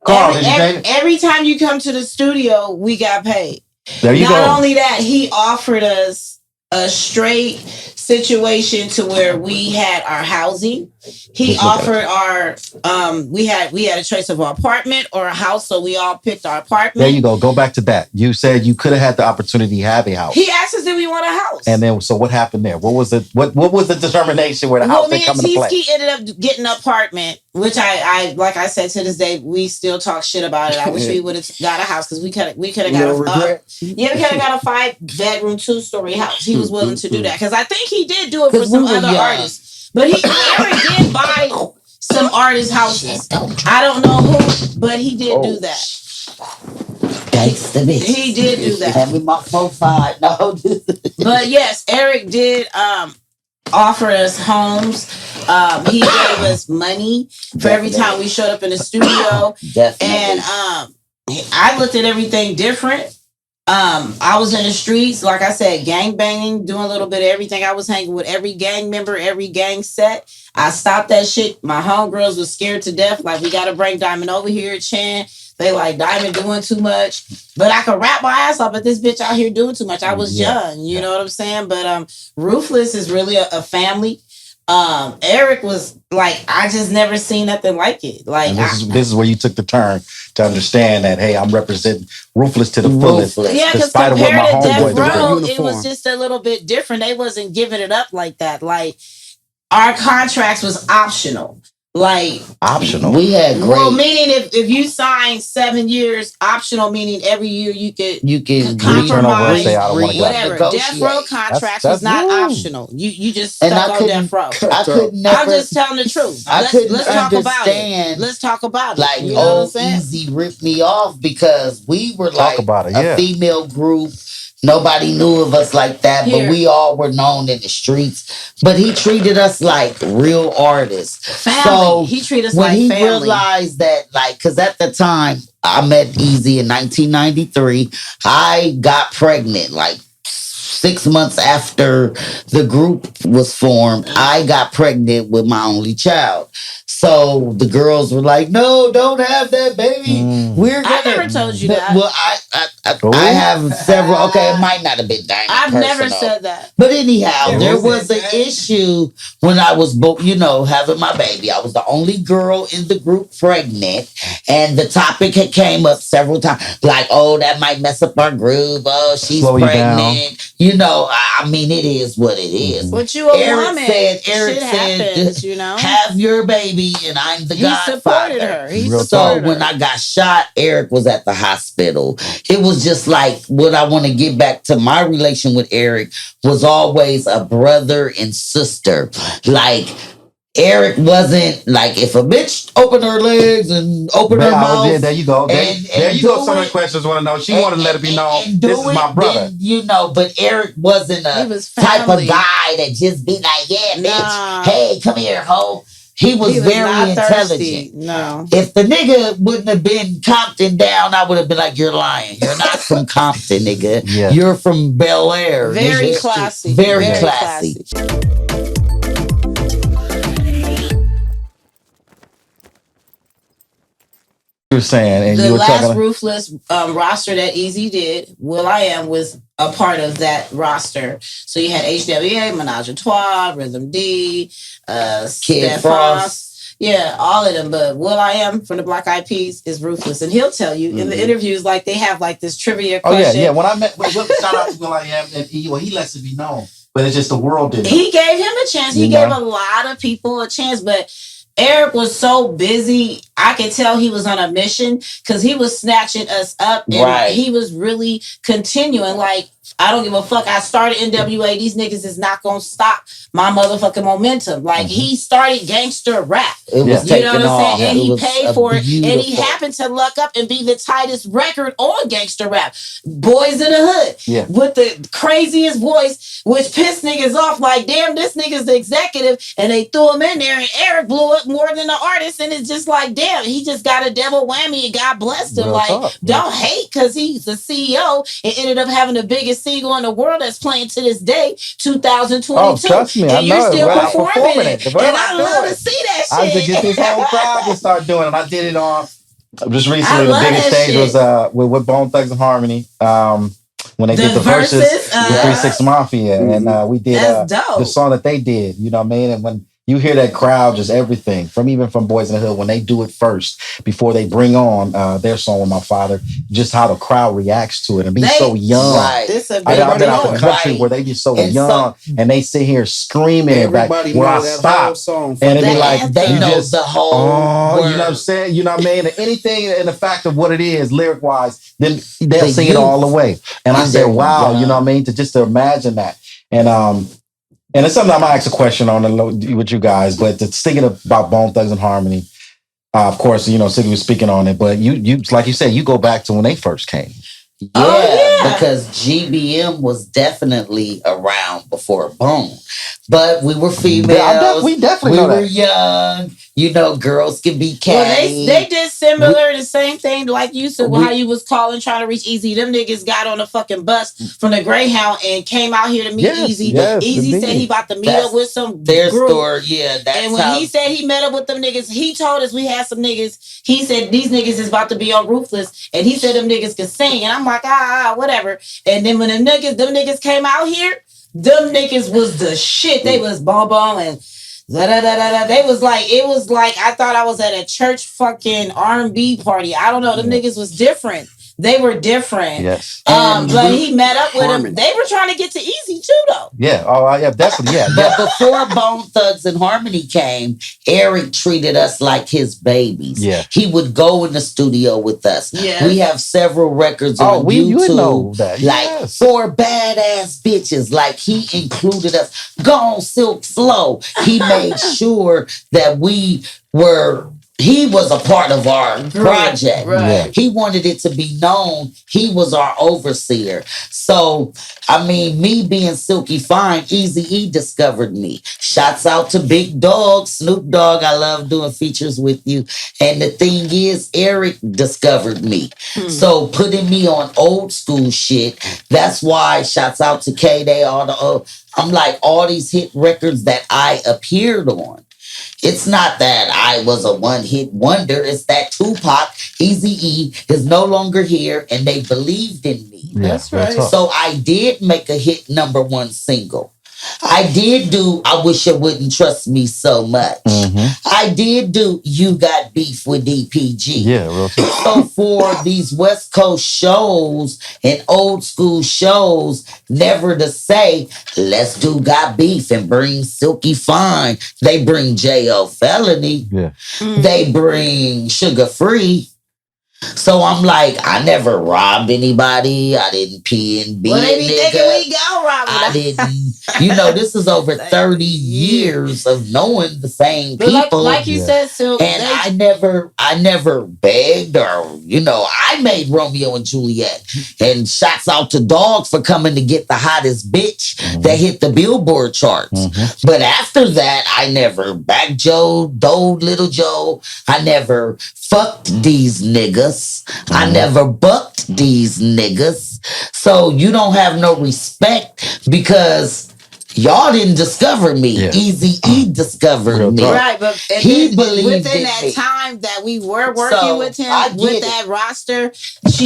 S2: Carl, did you change it?
S3: Every time you come to the studio, we got paid.
S2: There you
S3: Not
S2: go.
S3: only that, he offered us a straight situation to where we had our housing. He
S2: Just look at
S3: offered our we had a choice of an apartment or a house, so we all picked our apartment.
S2: There you go. Go back to that. You said you could have had the opportunity to have a house.
S3: He asked us if we want a house.
S2: And then, so what happened there? What was the determination where the house
S3: me
S2: didn't come
S3: and
S2: into play?
S3: Sylk-E ended up getting an apartment, which I like I said to this day, we still talk shit about it. I wish we would have got a house because we could have got
S4: No regret.
S3: we could have got a 5-bedroom, 2-story house. He was willing to do that because I think he did do it for
S5: 'Cause
S3: some
S5: we were
S3: other
S5: young.
S3: artists. But Eric did buy some artist houses. I don't know who, but he did do that.
S5: Gangsta bitch.
S3: He did do that.
S5: Hand me my profile. No.
S3: But yes, Eric did offer us homes. He gave us money for every time we showed up in the studio.
S5: Definitely.
S3: And I looked at everything different. I was in the streets, like I said, gang banging, doing a little bit of everything. I was hanging with every gang member, every gang set. I stopped that shit. My homegirls was scared to death. Like, we got to bring Diamond over here, Chan. They like, Diamond doing too much. But I could rap my ass off, but this bitch out here doing too much. I was young, you know what I'm saying? But Ruthless is really a family. Eric was like, I just never seen nothing like it. Like,
S2: And this is where you took the turn to understand that, hey, I'm representing Ruthless to the fullest.
S3: yeah, because
S2: despite of what
S3: compared
S2: my
S3: to Death
S2: homeboys are
S3: Row,
S2: doing.
S3: it was just a little bit different. They wasn't giving it up like that. Like, our contracts was optional. Like,
S2: Optional.
S5: We had great.
S3: well, meaning if you sign 7 years, optional meaning every year you could
S2: Return over and say, I don't want to go.
S3: whatever. Death Row contracts was not optional. You just stuck
S5: And I
S3: on
S5: couldn't-
S3: Death Row.
S5: I could never.
S3: I'm just telling the truth.
S5: I couldn't
S3: Let's talk about it.
S5: understand.
S3: Let's talk about it.
S5: Like,
S3: You know what I'm
S5: old
S3: saying?
S5: Easy ripped me off because we were
S2: Talk
S5: like
S2: about it,
S5: a
S2: yeah.
S5: female group. Nobody knew of us like that,
S3: Here.
S5: but we all were known in the streets. But he treated us like real artists.
S3: Family.
S5: So
S3: He treated us
S5: when
S3: like
S5: he
S3: family.
S5: realized that, like, because at the time I met Eazy in 1993, I got pregnant like 6 months after the group was formed. I got pregnant with my only child. So the girls were like, "No, don't have that baby. We're gonna."
S3: I never told you that.
S5: Well, I have several. Okay, it might not have been that.
S3: I've never said that.
S5: But anyhow,
S4: Yeah,
S5: there
S4: who
S5: was
S4: said
S5: an
S4: that?
S5: issue when I was, having my baby. I was the only girl in the group pregnant, and the topic had came up several times, like, "Oh, that might mess up our groove. Oh, she's
S2: Slow you
S5: pregnant." You know, I mean, it is what it is.
S3: But you a
S5: Eric
S3: woman.
S5: Eric
S3: Shit
S5: said,
S3: happens, you know.
S5: "Have your baby," and I'm the
S3: He
S5: godfather.
S3: supported her. He
S2: Real
S5: So
S3: supported her.
S5: when I got shot, Eric was at the hospital. It was just like what I want to get back to my relation with Eric was always a brother and sister. Like, Eric wasn't like, if a bitch opened her legs and opened her mouth.
S2: There you go. There you go.
S5: do
S2: Some of
S5: it-
S2: the questions want to know. She wanted to let it be known.
S5: and do
S2: This is my
S5: it,
S2: brother.
S5: then, but Eric wasn't
S3: He
S5: a
S3: was
S5: type of
S3: family.
S5: guy that just be like, "Yeah, bitch,
S3: Nah.
S5: hey, come here, hoe." He was very
S3: not
S5: intelligent.
S3: thirsty. No.
S5: If the nigga wouldn't have been Compton down, I would have been like, you're lying. You're not from Compton, nigga.
S2: Yeah.
S5: You're from Bel Air.
S3: Very
S5: nigga.
S3: classy.
S5: Very classy.
S2: You were saying, and
S3: The
S2: you were
S3: last
S2: talking.
S3: Ruthless roster that Eazy did, will.i.am was a part of that roster. So you had HWA, Menage a Trois, Rhythm D,
S5: Kid
S3: Steph Frost. Yeah, all of them. But will.i.am from the Black Eyed Peas is Ruthless. And he'll tell you in the interviews, like they have like this trivia question.
S2: Yeah. When I met, shout out to will.i.am, and he lets it be known. But it's just the world didn't.
S3: He gave him a chance. He gave a lot of people a chance, but Eric was so busy. I could tell he was on a mission because he was snatching us up and he was really continuing. Like, I don't give a fuck. I started NWA. These niggas is not going to stop my motherfucking momentum. Like, he started gangster rap.
S5: It was
S3: you know what I'm saying? And he
S5: was
S3: paid for it.
S5: beautiful.
S3: And he happened to luck up and be the tightest record on gangster rap. Boys in the Hood.
S2: Yeah.
S3: With the craziest voice, which pissed niggas off. Like, damn, this nigga's the executive. And they threw him in there and Eric blew up more than the artist. And it's just like, damn, he just got a double whammy and God blessed him.
S2: Real
S3: like,
S2: talk.
S3: don't hate because he's the CEO and ended up having the biggest single in the world that's playing to this day, 2022.
S2: Oh, trust me,
S3: and
S2: I
S3: you're
S2: know.
S3: still
S2: Well,
S3: performing it.
S2: The
S3: And I love to see that shit.
S2: I had to get this whole crowd to start doing it. I did it on just recently.
S3: I
S2: The
S3: love
S2: biggest
S3: that
S2: stage
S3: shit.
S2: was with Bone Thugs and Harmony. When they did the verses with 3-6 Mafia, and we did
S3: That's dope.
S2: the song that they did. You know what I mean? And when you hear that crowd, just everything even from Boys in the Hood, when they do it first before they bring on their song with my father, just how the crowd reacts to it and be so young.
S3: It's a
S2: I've been out
S3: big
S2: the country where they be so young and they sit here screaming it back where I stop. And it be like,
S5: they know the whole word.
S2: You know what I'm saying? You know what I mean? And anything in the fact of what it is, lyric wise, then they'll sing it all the way. And I said, wow, you know what I mean? To imagine that. And it's something I'm gonna ask a question on with you guys, but thinking about Bone Thugs and Harmony, of course, you know, Sylk-E was speaking on it, but you like you said, you go back to when they first came.
S5: Yeah, because GBM was definitely around before Bone. But we were females.
S2: We definitely
S5: were young. You know, girls can be catty.
S3: Well, they did similar, the same thing like you said, how you was calling, trying to reach Eazy. Them niggas got on a fucking bus from the Greyhound and came out here to meet Eazy. Eazy said he about to meet up with some
S5: their
S3: group.
S5: Story, that's
S3: and when he said he met up with them niggas, he told us we had some niggas. He said these niggas is about to be on Ruthless, and he said them niggas could sing. And I'm like, whatever. And then when them niggas came out here, them niggas was the shit. They was bomb and They was like, it was like I thought I was at a church fucking R&B party. I don't know. Them niggas was different. They were different.
S2: Yes.
S3: But he met up with them. They were trying to get to Eazy too, though.
S2: Yeah. Oh, yeah. Definitely. Yeah.
S5: But before Bone Thugs and Harmony came, Eric treated us like his babies.
S2: Yeah.
S5: He would go in the studio with us.
S3: Yeah.
S5: We have several records on YouTube.
S2: You know that.
S5: Like 4 badass bitches. Like he included us. Go on, Sylk Slow. He made sure that he was a part of our project.
S3: Right.
S2: Yeah.
S5: He wanted it to be known he was our overseer. So, I mean, me being Silky Fyne, Eazy E discovered me. Shouts out to Big Dog, Snoop Dogg. I love doing features with you. And the thing is, Eric discovered me. So putting me on old school shit, that's why shouts out to K-Day, I'm like all these hit records that I appeared on. It's not that I was a one-hit wonder. It's that Tupac, Eazy E is no longer here, and they believed in me.
S2: Yeah,
S3: that's right.
S5: So I did make a hit #1 single. I did do I Wish You Wouldn't Trust Me So Much. I did do You Got Beef with DPG.
S2: Yeah, real talk.
S5: So for these West Coast shows and old school shows, never to say, let's do Got Beef and bring Silky Fyne. They bring J.O. Felony.
S2: Yeah.
S5: They bring Sugar Free. So I'm like, I never robbed anybody. I didn't pee and be
S3: Well, they
S5: a
S3: be
S5: nigga.
S3: thinking we go robbing.
S5: I didn't, this is over 30 years of knowing the same
S3: But
S5: people.
S3: like you said, Sylk,
S5: And I never begged or, I made Romeo and Juliet. And shouts out to Dog for coming to get the hottest bitch that hit the Billboard charts. But after that, I never backed Joe, Dode Little Joe. I never fucked these niggas. I never bucked these niggas. So you don't have no respect because y'all didn't discover me.
S4: Yeah.
S5: Eazy E discovered
S4: Real
S5: me.
S4: talk.
S3: right, but
S5: He believed
S3: within
S5: in
S3: that
S5: me.
S3: time that we were working
S5: So,
S3: with him
S5: I get
S3: with
S5: it.
S3: that roster,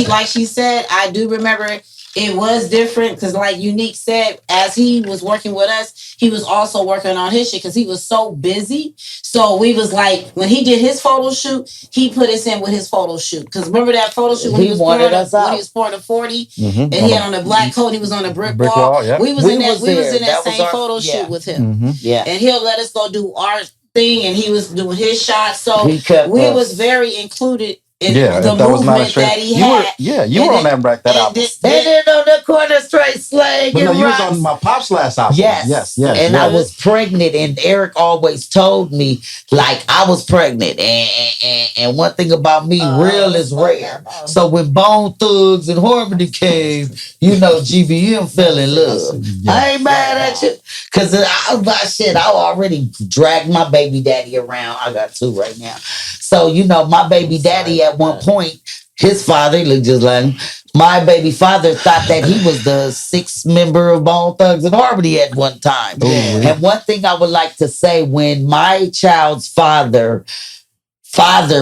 S3: like she said, I do remember it was different because, like Unique said, as he was working with us, he was also working on his shit because he was so busy. So we was like, when he did his photo shoot, he put us in with his photo shoot. Because remember that photo shoot when
S5: He
S3: he was
S5: wanted
S3: pouring
S5: us out.
S3: when he was pouring a 40 and he had on a black coat, he was on a brick wall.
S4: yeah.
S3: We was
S5: We
S3: in that
S5: was
S3: we was
S5: there.
S3: in that
S5: That was
S3: same
S5: our-
S3: photo
S5: yeah.
S3: shoot with him.
S5: Yeah.
S3: And he'll let us go do our thing, and he was doing his shots. So
S5: He kept
S3: we
S5: us.
S3: was very included in
S2: Yeah,
S3: the
S2: that was not a
S3: movement
S2: straight.
S3: that he
S2: You were,
S3: had.
S2: you were on that
S3: and
S2: album.
S5: Standing on the corner straight slang
S2: But no,
S5: and
S2: you was
S5: rocks.
S2: on my Pop's last album.
S5: Yes.
S2: yes.
S5: And I was pregnant, and Eric always told me, like, I was pregnant. And one thing about me, real is rare. So when Bone Thugs and Harmony came, GBM fell in love. I ain't mad at you. Because I was like, shit, I already dragged my baby daddy around. I got two right now. So, my baby daddy at one point, his father, he looked just like him. My baby father thought that he was the sixth member of Bone Thugs and Harmony at one time. And one thing I would like to say, when my child's father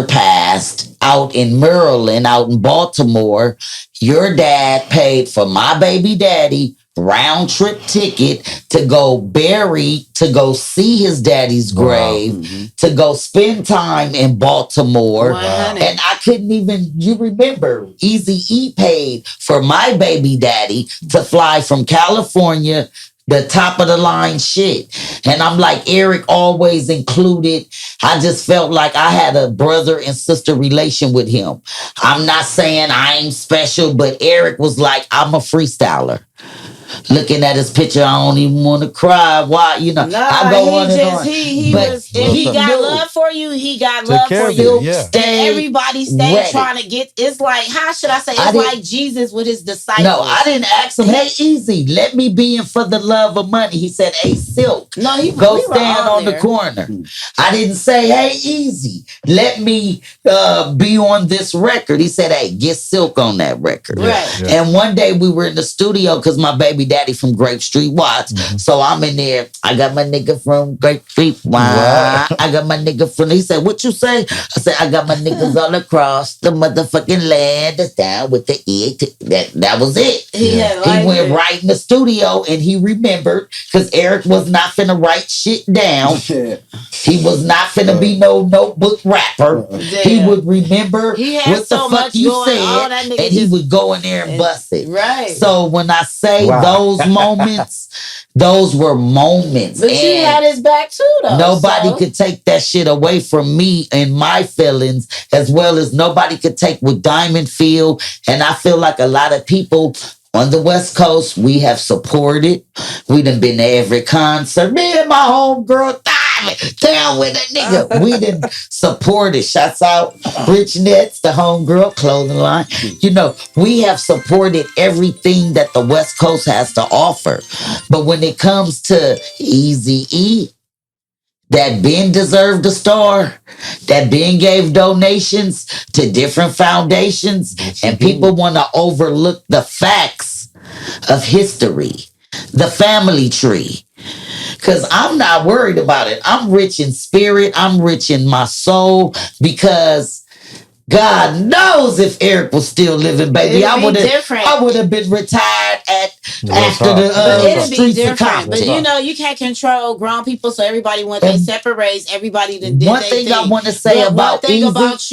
S5: passed out in Maryland, out in Baltimore, your dad paid for my baby daddy round trip ticket to go see his daddy's grave, to go spend time in Baltimore.
S3: 100.
S5: And I couldn't even, you remember, Eazy E paid for my baby daddy to fly from California, the top of the line shit. And I'm like, Eric always included. I just felt like I had a brother and sister relation with him. I'm not saying I ain't special, but Eric was like, I'm a freestyler. Looking at his picture, I don't even want to cry. Why? I go on and on.
S3: If he got love for you, he got love for you.
S4: Yeah.
S3: And everybody stayed
S5: ready.
S3: trying to get. It's like, how should I say? It's like Jesus with his disciples.
S5: No, I didn't ask him, hey, Easy, let me be in for the love of money. He said, hey, Sylk,
S3: No,
S5: go
S3: we were
S5: stand on the
S3: there.
S5: corner. I didn't say, hey, Easy, let me be on this record. He said, hey, get Sylk on that record.
S3: Right.
S4: Yeah.
S5: And one day we were in the studio because my baby daddy from Grape Street Watts. So I'm in there. I got my nigga from Grape Street Watts. I got my nigga from. He said, what you say? I said, I got my niggas all across the motherfucking land. That's down with the E. That was it.
S3: He
S5: Went right in the studio and he remembered because Eric was not finna write shit down. He was not finna be no notebook rapper. He would remember
S3: He had
S5: what
S3: so
S5: the fuck
S3: much
S5: you
S3: going
S5: said,
S3: on, that nigga
S5: and he
S3: just-
S5: would go in there and bust it.
S3: Right.
S5: So when I say those moments, those were moments.
S3: But you had his back too, though.
S5: Nobody
S3: so.
S5: could take that shit away from me and my feelings, as well as nobody could take what Diamond feel. And I feel like a lot of people on the West Coast, we have supported. We done been to every concert. Me and my homegirl Diamond down with a nigga. We done supported. Shouts out Rich Nets, the homegirl clothing line. We have supported everything that the West Coast has to offer. But when it comes to Eazy E, that Ben deserved a star, that Ben gave donations to different foundations, and people want to overlook the facts of history, the family tree. Because I'm not worried about it. I'm rich in spirit. I'm rich in my soul because God knows if Eric was still living, baby, I would have been retired after the
S3: it'd be
S5: streets of
S3: different. But
S5: Compton.
S3: you can't control grown people, so everybody went their separate ways. Everybody did
S5: One
S3: their
S5: thing
S3: thing.
S5: I want to say
S3: But
S5: about
S3: one thing
S5: Eazy,
S3: about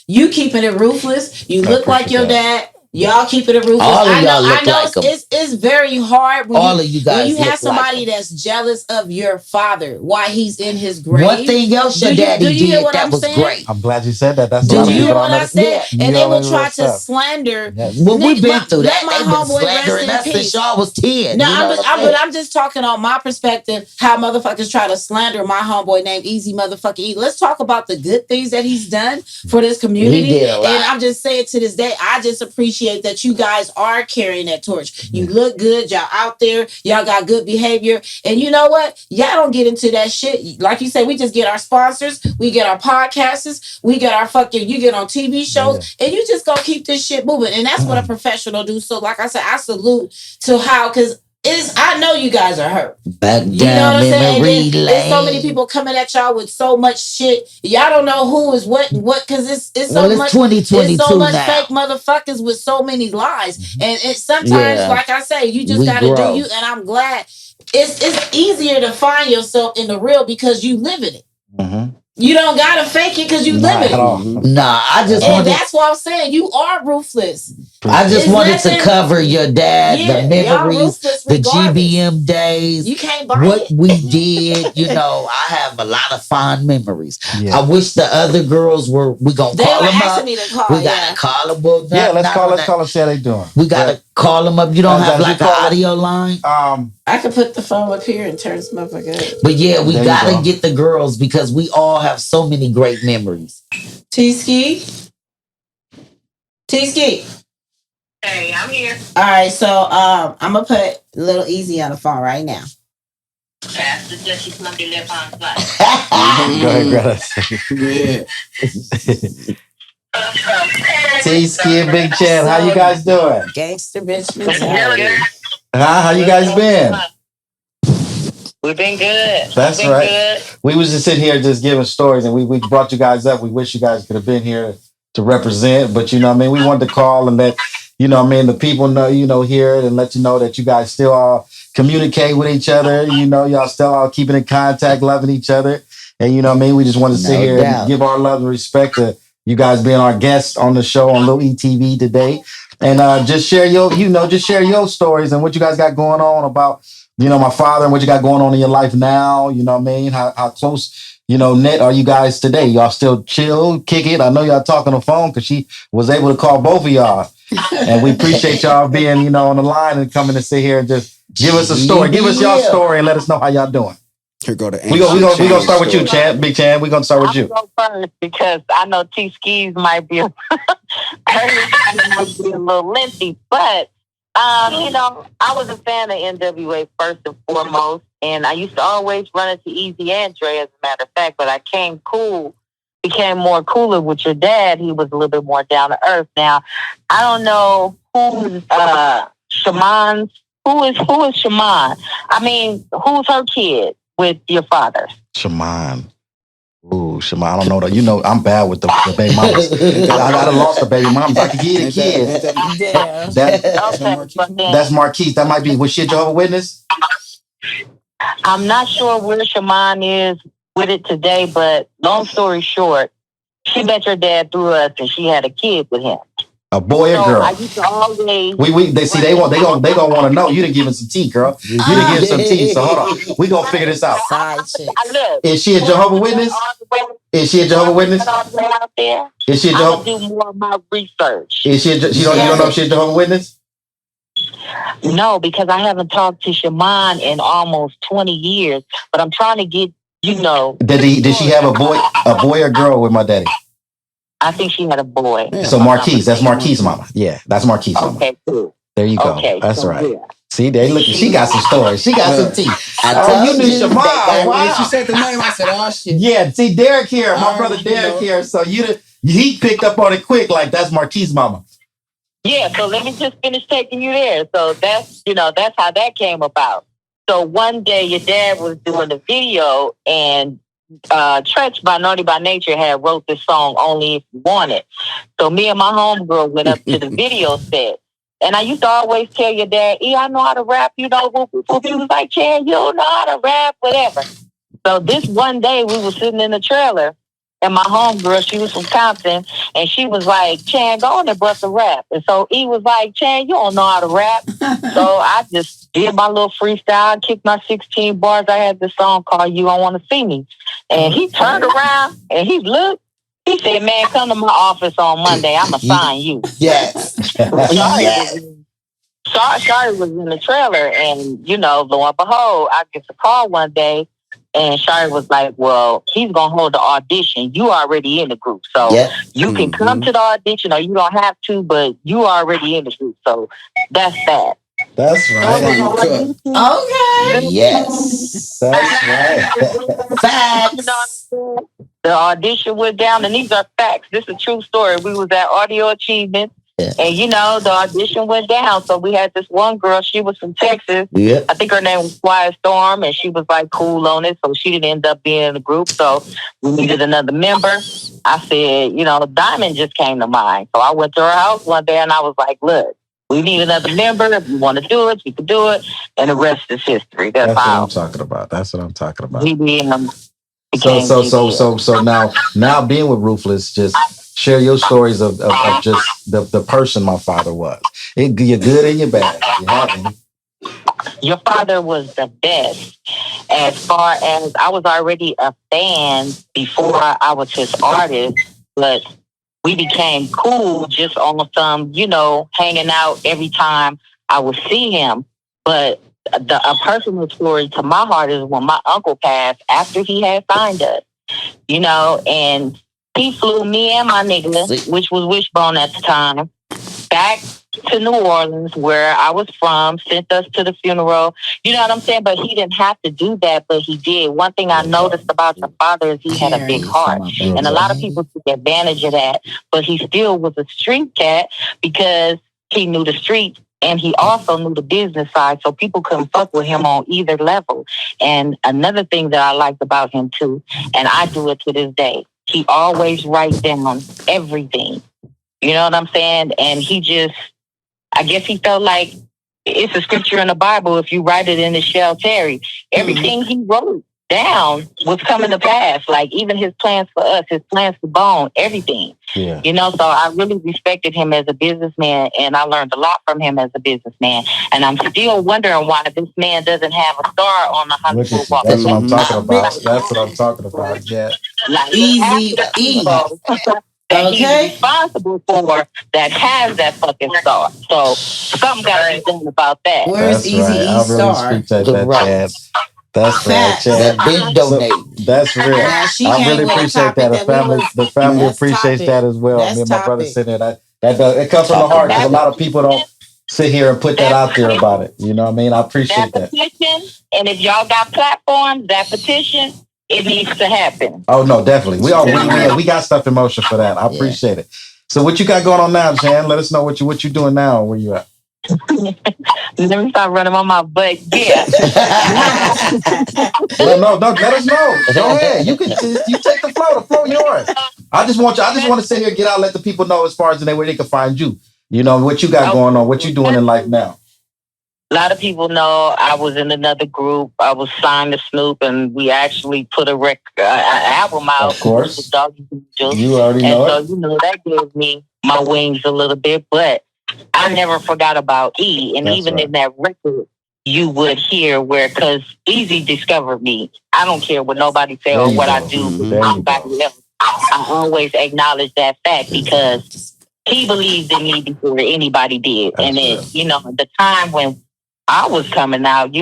S3: you keeping it ruthless. You look like your dad. Y'all keep it a ruthless.
S5: All of
S3: I know.
S5: y'all look like 'em.
S3: It's very hard when
S5: All of you guys
S3: when you have
S5: look like
S3: somebody
S5: 'em.
S3: that's jealous of your father while he's in his grave.
S5: One thing else your
S3: do
S5: daddy
S3: you hear
S5: did
S3: what
S5: that
S3: I'm
S5: was
S3: saying?
S5: great.
S2: I'm glad you said that. That's a
S3: Do
S2: lot of
S3: you hear
S2: people
S3: what
S2: don't
S3: I
S2: know.
S3: said?
S2: You
S3: And they will
S2: already
S3: try
S2: real
S3: to
S2: stuff.
S3: slander.
S5: Well, we've been through
S3: Let
S5: that.
S3: my
S5: They've been
S3: homeboy rest
S5: slandering
S3: in
S5: us since
S3: peace.
S5: y'all was 10.
S3: No,
S5: You know what I'm
S3: but
S5: saying?
S3: I'm just talking on my perspective. How motherfuckers try to slander my homeboy named Eazy motherfucking E. Let's talk about the good things that he's done for this community.
S5: He did a lot.
S3: And I'm just saying to this day, I just appreciate that you guys are carrying that torch. You look good. Y'all out there. Y'all got good behavior. And you know what? Y'all don't get into that shit. Like you said, we just get our sponsors. We get our podcasters. We get our fucking, you get on TV shows. And you just gonna keep this shit moving. And that's what a professional do. So like I said, I salute to how, because I know you guys are hurt.
S5: Back
S3: You know
S5: down
S3: what I'm saying?
S5: memory
S3: And there's so many
S5: lane.
S3: people coming at y'all with so much shit. Y'all don't know who is what and what, because it's so
S5: Well, it's
S3: much.
S5: 2022
S3: It's so much
S5: now.
S3: fake motherfuckers with so many lies. And it's sometimes,
S5: Yeah.
S3: like I say, you just
S5: We
S3: gotta do
S5: grow.
S3: you. And I'm glad it's easier to find yourself in the real because you live in it.
S2: Mm-hmm.
S3: You don't gotta fake it because you live
S2: Not
S3: in
S2: at
S3: it.
S2: all.
S5: Nah, I just
S3: And
S5: wanted.
S3: that's what I'm saying. You are ruthless.
S5: I just
S3: It's
S5: wanted to
S3: nothing-
S5: cover your dad,
S3: Yeah,
S5: the
S3: y'all
S5: memories,
S3: ruthless
S5: the
S3: regardless.
S5: GBM days,
S3: You can't buy
S5: what
S3: it.
S5: we did. You know, I have a lot of fond memories.
S2: Yeah.
S5: I wish the other girls were. We gonna
S3: They
S5: call
S3: were
S5: them
S3: asking
S5: up.
S3: me to call.
S5: We gotta call them. Well,
S2: Yeah, let's call
S5: them.
S2: them, see how they doing.
S5: We gotta call them up. You don't have
S2: As you
S5: like an
S2: call 'em,
S5: audio line.
S3: I could put the phone up here and turn this motherfucker up.
S5: But yeah, we
S2: There you
S5: gotta
S2: go.
S5: get the girls because we all have so many great memories.
S3: T-Ski? T-Ski?
S6: Hey, I'm here.
S3: All right, so I'm going to put Little Easy on the phone right now.
S6: Pastor just she's gonna be left on flight.
S2: Go ahead, Greta. T-Ski and Big Chad, how you guys doing?
S3: Gangster bitch mentality.
S2: How you guys been?
S6: We've been good.
S2: That's
S6: Been
S2: right.
S6: Good.
S2: We was just sitting here just giving stories, and we brought you guys up. We wish you guys could have been here to represent, but you know what I mean, we wanted to call and let you know what I mean, the people know, you know, hear it and let you know that you guys still all communicate with each other. You know, y'all still all keeping in contact, loving each other. And you know what I mean, we just want to sit
S5: No
S2: here
S5: doubt.
S2: and give our love and respect to you guys being our guests on the show on Lil ETV today. And just share your stories and what you guys got going on about, you know, my father and what you got going on in your life now. You know what I mean? How close, you know, net are you guys today? Y'all still chill, kick it? I know y'all talk on the phone because she was able to call both of y'all. And we appreciate y'all being, you know, on the line and coming to sit here and just give us a story. Give us your story and let us know how y'all doing.
S4: Here go the
S2: We gonna start with you, Champ. Big Champ. We're gonna start with you.
S6: I'll go first because I know T Skis might be might be a little lengthy, but you know, I was a fan of NWA first and foremost, and I used to always run into Eazy and Dre, as a matter of fact. But I became more cooler with your dad. He was a little bit more down to earth. Now, I don't know who's Shaman's. Who is Shaman? I mean, who's her kid with your father?
S2: Shaman. Ooh, Shaman. I don't know that. You know, I'm bad with the baby mamas. I done lost the baby mamas. I could get a kid.
S3: Damn.
S6: Okay, but then
S2: That's Marquise. That might be. Was she a Jehovah's Witness?
S6: I'm not sure where Shaman is with it today, but long story short, she met your dad through us, and she had a kid with him.
S2: A boy or
S6: So
S2: girl?
S6: I used to always
S2: they gonna want to know. You didn't give us some tea, girl. You didn't give us some tea. So hold on. We gonna figure this out.
S3: Side chick.
S2: Is she a Jehovah's Witness? Is she a Jehovah's Witness?
S6: Out there?
S2: Is she a
S6: I'm
S2: Jehovah's?
S6: gonna do more of my research.
S2: Is she? You don't know if she's a Jehovah's Witness?
S6: No, because I haven't talked to Shaman in almost 20 years, but I'm trying to get, you know.
S2: Did she have a boy or girl with my daddy?
S6: I think she had a boy.
S2: So Marquise, that's Marquise mama. Yeah, that's Marquise mama.
S6: Okay, cool.
S2: There you go.
S6: Okay,
S2: That's
S6: so
S2: right.
S6: yeah.
S2: See, there, look, she got some stories. She got some tea. You knew Shaman.
S4: When
S2: Wow.
S4: she said the name, I said, "Oh shit."
S2: Yeah, see, Derek here, my
S4: All
S2: brother
S4: right,
S2: Derek
S4: you know.
S2: here. So he picked up on it quick, like that's Marquise mama.
S6: Yeah, so let me just finish taking you there. So that's how that came about. So one day your dad was doing a video and Tretch by Naughty by Nature had wrote this song, Only If You Want It. So me and my homegirl went up to the video set. And I used to always tell your dad, I know how to rap, you know, he was like, Chad, you don't know how to rap, whatever. So this one day we were sitting in the trailer And my homegirl, she was from Compton, and she was like, Chan, go on and bust a rap. And so E was like, Chan, you don't know how to rap. So I just did my little freestyle, kicked my 16 bars. I had this song called You Don't Want to See Me. And he turned around and he looked. He said, man, come to my office on Monday. I'm going to sign you.
S5: Yes.
S6: Shari was in the trailer, and lo and behold, I get a call one day, and Shari was like, "Well, he's gonna hold the audition. You already in the group, so you can come to the audition, or you don't have to, but you already in the group. So that's that."
S2: That's right.
S5: Okay. Yes.
S2: That's right.
S5: Facts.
S6: The audition went down, and these are facts. This is a true story. We was at Audio Achievement. Yeah. And the audition went down. So we had this one girl, she was from Texas. Yeah. I think her name was Quiet Storm, and she was like cool on it. So she didn't end up being in the group. So we needed another member. I said, Diamond just came to mind. So I went to her house one day and I was like, look, we need another member. If you want to do it, you can do it. And the rest is history. That's
S2: what I'm talking about.
S6: GBM.
S2: So now being with Ruthless, just share your stories of just the person my father was. You're good and you're bad. You have any?
S6: Your father was the best. As far as I was already a fan before I was his artist, but we became cool just on some, hanging out every time I would see him. But a personal story to my heart is when my uncle passed after he had signed us, and he flew me and my nigga, which was Wishbone at the time, back to New Orleans, where I was from, sent us to the funeral. You know what I'm saying? But he didn't have to do that, but he did. One thing I noticed about your father is he had a big heart. And a lot of people took advantage of that, but he still was a street cat because he knew the streets. And he also knew the business side, so people couldn't fuck with him on either level. And another thing that I liked about him too, and I do it to this day, he always writes down everything. You know what I'm saying? And he just, I guess he felt like it's a scripture in the Bible. If you write it in, it shall tarry. Everything he wrote down was coming to pass. Like even his plans for us, his plans for Bone, everything. Yeah. So I really respected him as a businessman, and I learned a lot from him as a businessman. And I'm still wondering why this man doesn't have a star on the Hollywood Walk.
S2: That's what I'm talking about. That's what I'm talking about, yeah.
S6: Like Eazy E. That he's responsible for that has that fucking star. So something got to be done about that.
S3: Where's Eazy E's star?
S2: Appreciate that, Chad. That's right, Chad.
S5: That big donate.
S2: That's real. I really appreciate that. The family appreciates that as well. Me and my brother sitting there. It comes from the heart because a lot of people don't sit here and put that out there about it. You know what I mean? I appreciate that.
S6: Petition, and if y'all got platforms, that petition, it needs to happen.
S2: Oh no, definitely. We got stuff in motion for that. I appreciate it. So what you got going on now, Jan? Let us know what you doing now. Where you at?
S6: Let me stop running my mouth, but yeah.
S2: No, let us know. Go ahead. You take the flow. The flow yours. I just want to sit here, get out, let the people know as far as where they can find you. What you got going on, what you doing in life now.
S6: A lot of people know I was in another group. I was signed to Snoop, and we actually put an album out.
S2: Of course.
S6: You already know it. So, that gave me my wings a little bit, but I never forgot about E. And even in that record, you would hear because Eazy discovered me. I don't care what nobody say or what I do. I always acknowledge that fact because he believed in me before anybody did. And the time when I was coming out,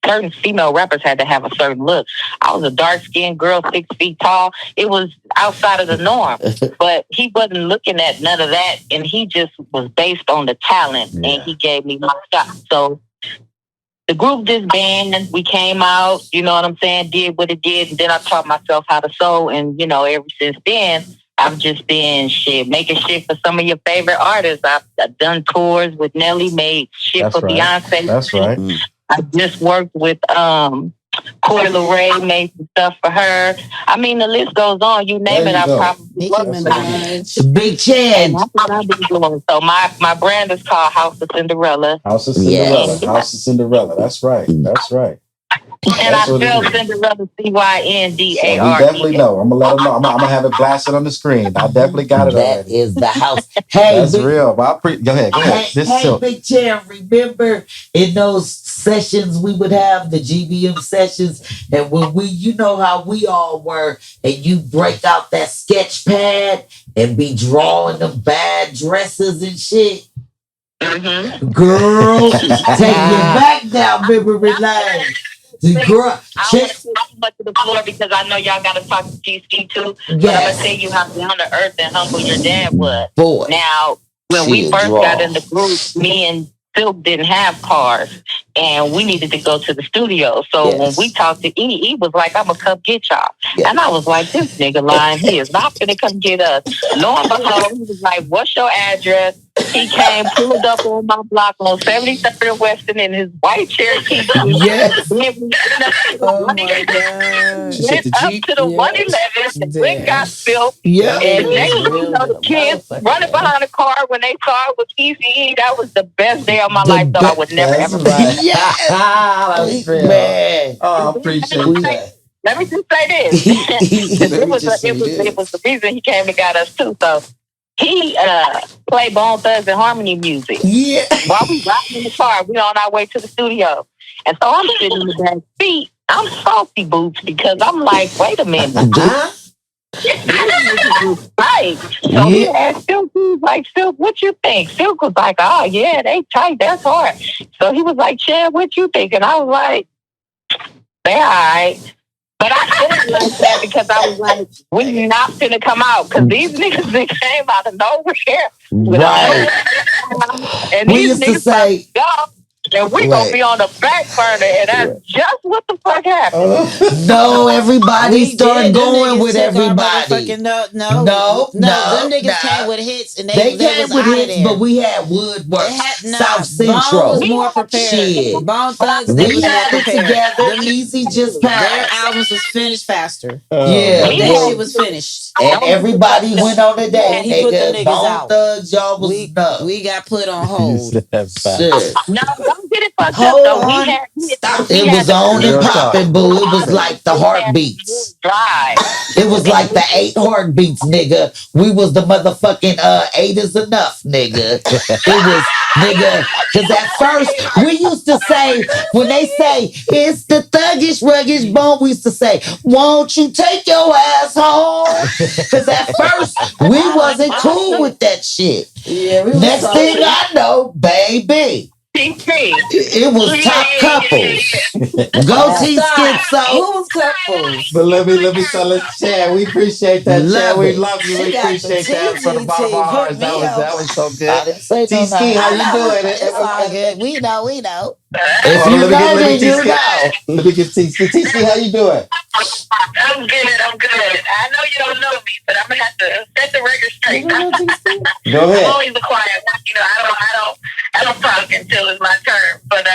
S6: certain female rappers had to have a certain look. I was a dark-skinned girl, 6 feet tall. It was outside of the norm. But he wasn't looking at none of that, and he just was based on the talent, and he gave me my shot. So the group disbanded. We came out, you know what I'm saying, did what it did, and then I taught myself how to sew, and, ever since then, I've just been making shit for some of your favorite artists. I've done tours with Nelly, made shit for Beyonce.
S2: That's right.
S6: I just worked with Coy Leray, made some stuff for her. I mean, the list goes on. You name it, I probably worked.
S5: Big Chad.
S6: That's what I've been doing. So my brand is called House of Cinderella.
S2: House of Cinderella. House of Cinderella. That's right. That's right.
S6: And I
S2: That's what it
S6: spelled
S2: is.
S6: Cinderella
S2: So we
S6: Cyndare.
S2: definitely know. I'm gonna let them know. I'm gonna have it blasted on the screen. I definitely got it
S5: That
S2: already.
S5: is the house. Hey,
S2: That's
S5: big,
S2: real. But go ahead.
S5: hey,
S2: This is
S5: hey,
S2: Sylk.
S5: Big Chair. Remember in those sessions we would have the GBM sessions, and when you know how we all were, and you break out that sketch pad and be drawing them bad dresses and shit.
S6: Mm-hmm.
S5: Girl, take you back down memory lane. The girl,
S6: I don't want to put too much to the floor because I know y'all got to talk to GC too. But I'm going to tell
S5: yes,
S6: you how down to earth and humble your dad was.
S5: boy,
S6: Now, when we
S5: she'll
S6: first got
S5: draw.
S6: in the group, me and Sylk didn't have cars and we needed to go to the studio. So when we
S5: Yes,
S6: talked to E, he was like, I'm going to come get y'all.
S5: yes.
S6: And I was like, this nigga lying. He is not going to come get us. Lo and behold, he was like, what's your address? He came, pulled up on my block on 73rd and Western in his white Cherokee Jeep.
S5: Yes.
S6: Then we went up to the
S4: Oh my God.
S6: She went up to the 111. The brick got spilled.
S5: Yep.
S6: And
S5: It
S6: next
S5: was
S6: thing you
S5: real
S6: know, the
S5: good.
S6: kids
S5: Motherfucker,
S6: running
S5: man.
S6: behind the car when they saw it was Eazy E. That was the best day of my
S5: The
S6: life, though I
S5: be-
S6: would never
S2: That's
S6: ever
S2: right.
S5: Yes.
S2: That's real.
S5: Man.
S2: Oh, I appreciate
S5: We-
S2: that.
S6: Let me just say this. Because
S4: Let me just say
S6: it was the reason he came and got us too. So he played Bone Thugs and Harmony music.
S5: yeah.
S6: While we riding in the car, we on our way to the studio. And so I'm sitting in the back seat. I'm salty boots because I'm like, wait a minute.
S5: Huh?
S6: Right. So he asked Silk, he was like, Silk, what you think? Silk was like, oh yeah, they tight, that's hard. So he was like, Chad, what you think? And I was like, they all right. But I said it like that because I was like, we not finna come out because these niggas they came out of nowhere. With
S5: Right.
S6: and
S5: We
S6: these
S5: used to
S6: niggas
S5: say,
S6: go. And we gonna be on the back burner, and that's just what the fuck happened.
S5: no, everybody
S3: We
S5: started
S3: did. Them
S5: going
S3: niggas
S5: with
S3: took our
S5: everybody.
S3: motherfucking no. Them niggas came with hits and
S5: They
S3: they
S5: came
S3: was
S5: with
S3: out of
S5: hits,
S3: there.
S5: but we had Woodwork,
S3: They had
S5: South
S3: Bone was
S5: Central.
S3: more prepared.
S5: Shit.
S3: Bone Thugs, they
S5: We
S3: was more
S5: had it
S3: prepared.
S5: together. Easy just
S3: Their
S5: passed.
S3: albums was finished faster.
S5: Yeah,
S6: We
S3: That
S6: had-
S3: shit was finished.
S5: and everybody went on the day,
S3: And he put them
S5: nigga.
S3: niggas
S5: Bone
S3: out.
S5: Thugs, y'all was nuts.
S3: We got put on hold.
S5: Shit.
S6: No, don't get it fucked
S3: Hold
S6: up though.
S3: on.
S6: We had
S3: Stop.
S5: It was on and popping, boo. It was like the heartbeats.
S6: Drive.
S5: It was like the 8 heartbeats, nigga. We was the motherfucking 8 is enough, nigga. It was, nigga, because at first we used to say, when they say it's the thuggish, ruggish bone, we used to say, won't you take your ass home? Because at first we wasn't cool with that shit.
S3: Yeah, we
S5: Next thing I know, baby, it was top couples. Go T Schizo.
S3: Who's couples?
S2: But let me tell us, Chad, we appreciate that, Chad.
S5: Love
S2: We
S5: it.
S2: love you.
S3: She
S2: We
S3: got the
S2: appreciate that from the bottom of our
S3: TGT,
S2: hearts.
S3: put me
S2: That was so
S5: I
S2: good.
S5: didn't say no
S2: T-Ski, how you doing?
S3: It's all good. We know.
S5: If
S2: Hold on,
S5: you
S2: let me
S5: know,
S2: get
S5: then you
S2: T-Ski.
S5: know.
S2: Let me get T-Ski. T-Ski, how you doing?
S6: I'm good. I know you don't know me, but I'm gonna have to set the record straight.
S2: Go
S6: I'm
S2: ahead.
S6: always the quiet one. You know, I don't talk until it's my turn. But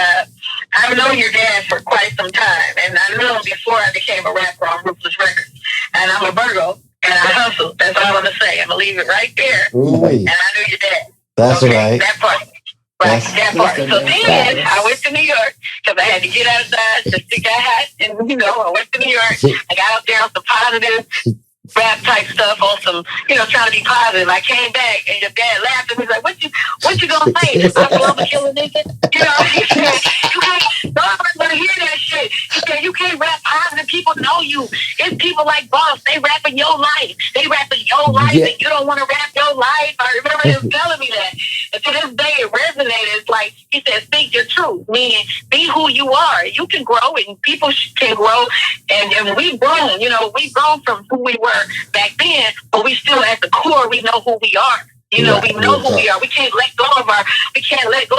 S6: I've known your dad for quite some time, and I knew him before I became a rapper on Ruthless Records. And I'm a Virgo, and I hustle. That's all I'm gonna say. I'm gonna leave it right there.
S2: Ooh-wee.
S6: And I knew your dad.
S2: That's right.
S6: That part. Right, that part. So then I went to New York because I had to get outside to stick got hot. And, I went to New York. I got out there on some positive rap type stuff on some, trying to be positive. I came back and your dad laughed at me. He's like, what you gonna say? I'm a killer nigga? He said, nobody's gonna hear that shit. He said, you can't rap positive. People know you. It's people like Boss. They rapping your life. They rapping your life and you don't want to rap your life. I remember him telling me that. And to this day, it resonated. It's like, he said, speak your truth, meaning be who you are. You can grow and people can grow. And we've grown, we've grown from who we were back then, but we still at the core, we know who we are. We know who we are. We can't let go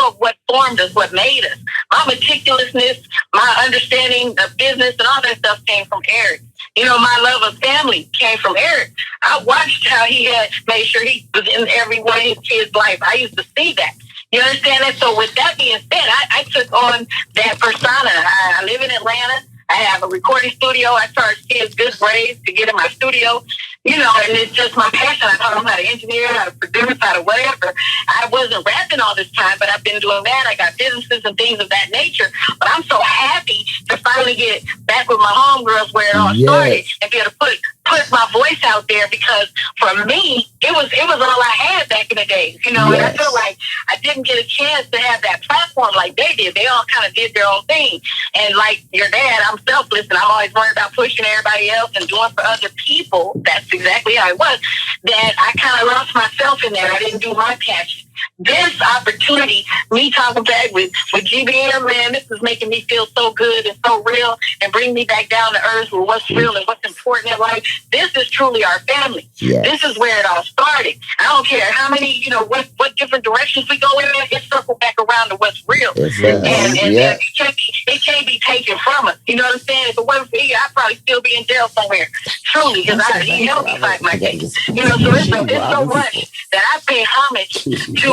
S6: of what formed us, what made us. My meticulousness, my understanding of business and all that stuff came from Eric. My love of family came from Eric. I watched how he had made sure he was in every one of his kids' life. I used to see that. You understand that? So with that being said, I took on that persona. I live in Atlanta. I have a recording studio. I charge kids good grades to get in my studio. You know, and it's just my passion. I taught them how to engineer, how to produce, how to whatever. I wasn't rapping all this time, but I've been doing that. I got businesses and things of that nature. But I'm so happy to finally get back with my homegirls where it all started and be able to put my voice out there, because for me, it was all I had back in the days, you know, and I feel like I didn't get a chance to have that platform like they did. They all kind of did their own thing. And like your dad, I'm selfless and I'm always worried about pushing everybody else and doing for other people. That's exactly how it was. That I kind of lost myself in there. I didn't do my passion. This opportunity, me talking back with GBM, man, this is making me feel so good and so real and bring me back down to earth with what's real and what's important in life. This is truly our family. Yes. This is where it all started. I don't care how many, you know, what different directions we go in, it circle back around to what's real. And it can't be taken from us. You know what I'm saying? If it wasn't for you, I'd probably still be in jail somewhere. Truly, because he helped me fight my case. You know, so it's so much that I pay homage to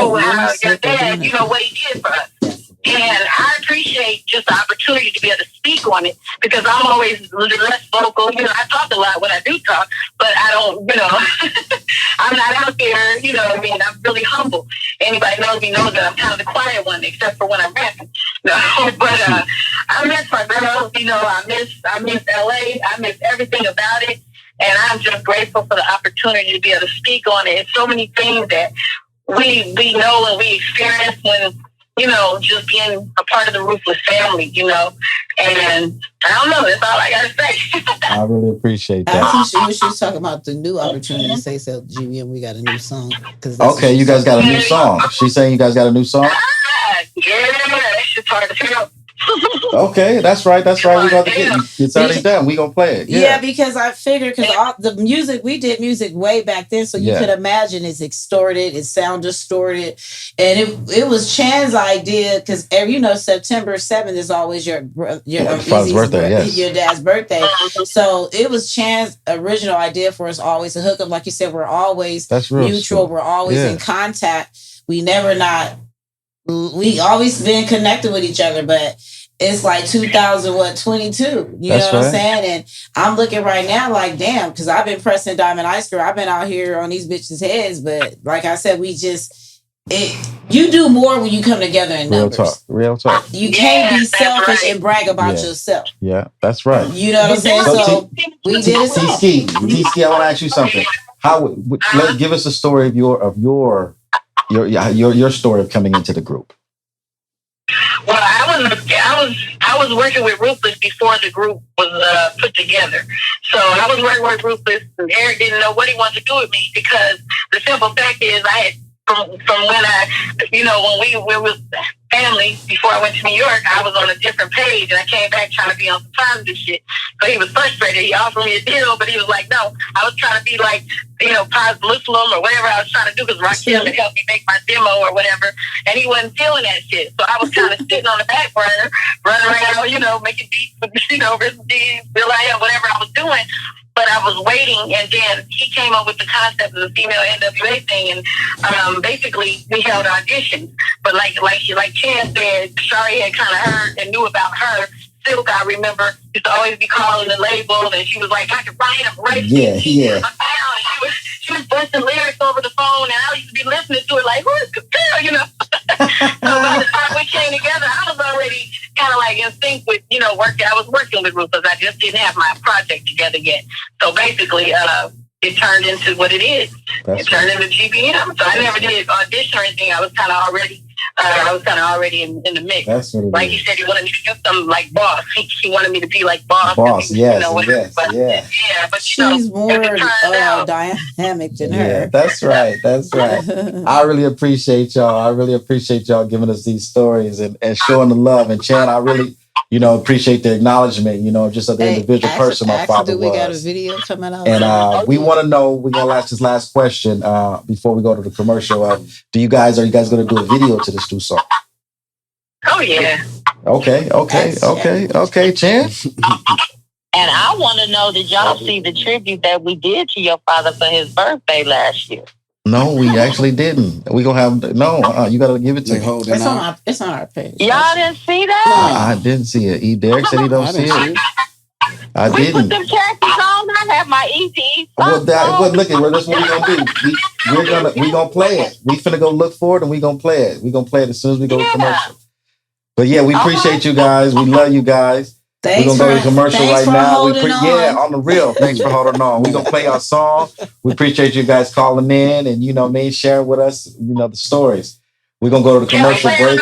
S6: your dad, you know, what he did for us. And I appreciate just the opportunity to be able to speak on it, because I'm always less vocal. You know, I talk a lot when I do talk, but I don't, you know, I'm not out there, you know what I mean? I'm really humble. Anybody knows me knows that I'm kind of the quiet one, except for when I'm rapping. No, but I miss my girls, you know, I miss LA. I miss everything about it. And I'm just grateful for the opportunity to be able to speak on it. It's so many things that we know and we experience when, you know, just being a part of the Ruthless family, you know. And I don't know, that's all I got to say.
S2: I really appreciate that.
S3: I think she was talking about the new opportunity to say so. GBM, we got a new song.
S2: Okay, you guys got a new song. She's saying you guys got a new song?
S6: Yeah, that's just hard to feel.
S2: Okay, that's right. We got to get it's already done. We gonna play it.
S3: Yeah, because I figured, because all the music, we did music way back then, so you could imagine it's extorted, it sound distorted, and it was Chan's idea, because you know September 7th is always your
S2: father's birthday,
S3: your dad's birthday. So it was Chan's original idea for us always to hook up. Like you said, we're always mutual. We're always in contact. We always been connected with each other, but it's like 2022. You know what I'm saying? And I'm looking right now like, damn, because I've been pressing Diamond Ice Girl. I've been out here on these bitches' heads, but like I said, you do more when you come together in numbers.
S2: Real talk.
S3: You can't be selfish and brag about yourself.
S2: Yeah, that's right.
S3: You know what I'm saying? So we did it.
S2: T-Ski, I want to ask you something. Give us a story of your story of coming into the group.
S6: Well, I was working with Ruthless before the group was put together. So I was working with Ruthless, and Eric didn't know what he wanted to do with me, because the simple fact is I had from when when we were family before I went to New York, I was on a different page, and I came back trying to be on some positive shit. So he was frustrated. He offered me a deal, but he was like, no, I was trying to be like, positive Muslim or whatever I was trying to do, because Raquel had helped me make my demo or whatever, and he wasn't feeling that shit. So I was kind of sitting on the back burner, running around, making beats with, Rhythm D's, Bill I Am, whatever I was doing. But I was waiting, and then he came up with the concept of the female NWA thing, and basically we held auditions. But like Chan said, Shari had kind of heard and knew about her. Sylk, I remember, used to always be calling the label, and she was like, I could write him right. Yeah. She was busting lyrics over the phone, and I used to be listening to it like, who is this girl, So by the time we came together, I was already kind of like in sync with, working. I was working with Ruthless. I just didn't have my project together yet. So basically, it turned into what it is. It turned into GBM. So I never did audition or anything. I was kind of already in the mix.
S2: That's what it
S6: like
S2: is.
S6: He said, he wanted me to do something like Boss. He wanted me to be like Boss.
S2: Yes,
S6: but,
S2: yeah.
S6: Yeah, but
S3: she's more dynamic than her.
S2: Yeah, that's right. I really appreciate y'all giving us these stories and showing the love. And Chan, I really, appreciate the acknowledgement, just of the individual person my father was.
S3: We got a video coming out.
S2: And we want to know, we're going to ask this last question before we go to the commercial. Are you guys going to do a video to this new song?
S6: Oh, yeah.
S2: Okay, Chan?
S6: And I want to know, did y'all see the tribute that we did to your father for his birthday last year?
S2: No, we actually didn't. We gonna have you gotta give it to
S4: They
S2: me.
S4: holding
S3: It's
S4: out.
S3: it's on our page.
S6: Y'all didn't see that?
S2: I didn't see it. E. Derek said he don't
S4: I
S2: see
S4: didn't see
S2: it.
S4: it.
S2: I
S6: We put
S2: didn't.
S6: them khakis on. I have my Eazy E
S2: Well,
S6: socks on.
S2: look at that's what we gonna do. We gonna play it. We finna go look for it and we gonna play it. We gonna play it as soon as we go to commercial. But yeah, we appreciate you guys. We love you guys. We're gonna go to commercial right now. Yeah, on the real. Thanks for holding on. We're gonna play our song. We appreciate you guys calling in and sharing with us, the stories. We're gonna go to the commercial break.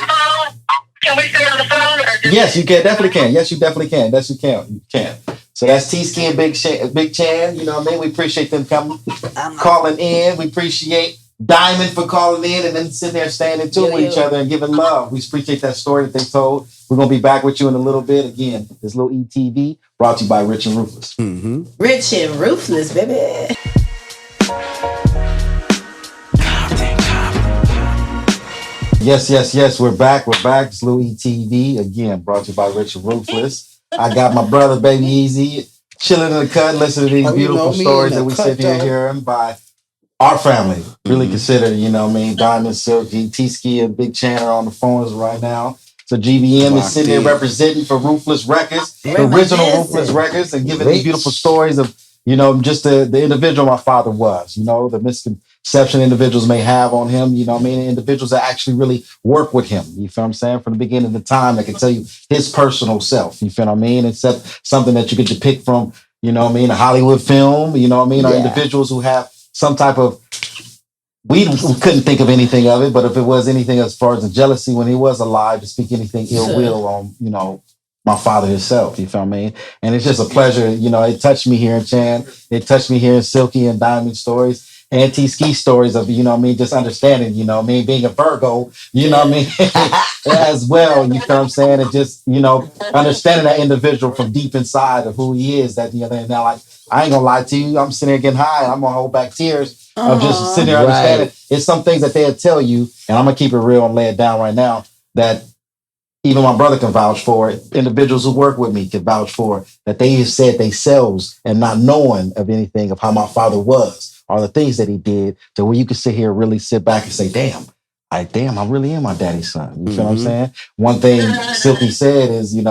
S6: Can we stay on the phone?
S2: Yes, you can. Definitely can. Yes, you definitely can. Yes, you can. You can. So that's T-Ski and Big Chan. You know what I mean? We appreciate them calling in. We appreciate Diamond for calling in and then sitting there staying in tune with each other and giving love. We appreciate that story that they told. We're going to be back with you in a little bit. Again, this little ETV brought to you by Rich and Ruthless.
S4: Mm-hmm.
S3: Rich and Ruthless, baby.
S2: Yes. We're back. It's little ETV. Again, brought to you by Rich and Ruthless. I got my brother, Baby Eazy, chilling in the cut, listening to these beautiful stories that we sit here hearing by our family. Really consider, Diamond, Sylk-E, T-Ski, and Big Chan are on the phones right now. So GBM is sitting here representing for Ruthless Records, the original Ruthless Records, and giving these beautiful stories of, just the individual my father was, the misconception individuals may have on him, individuals that actually really work with him. You feel what I'm saying? From the beginning of the time, that can tell you his personal self. You feel what I mean? Except something that you could depict from, a Hollywood film, or individuals who have some type of, we couldn't think of anything of it, but if it was anything as far as the jealousy when he was alive, to speak anything ill will on, my father himself, you feel me? And it's just a pleasure, it touched me here in Chan, it touched me here in Sylk-E and Diamond stories, and T-Ski stories of, just understanding, being a Virgo, as well, you feel what I'm saying? And just, understanding that individual from deep inside of who he is, that, now, like, I ain't gonna lie to you, I'm sitting there getting high, I'm gonna hold back tears of just sitting there understanding. It's some things that they'll tell you, and I'm gonna keep it real and lay it down right now, that even my brother can vouch for it. Individuals who work with me can vouch for it, that they have said themselves and not knowing of anything of how my father was or the things that he did, to where you can sit here and really sit back and say, damn, I really am my daddy's son. You feel what I'm saying? One thing Sylk-E said is, he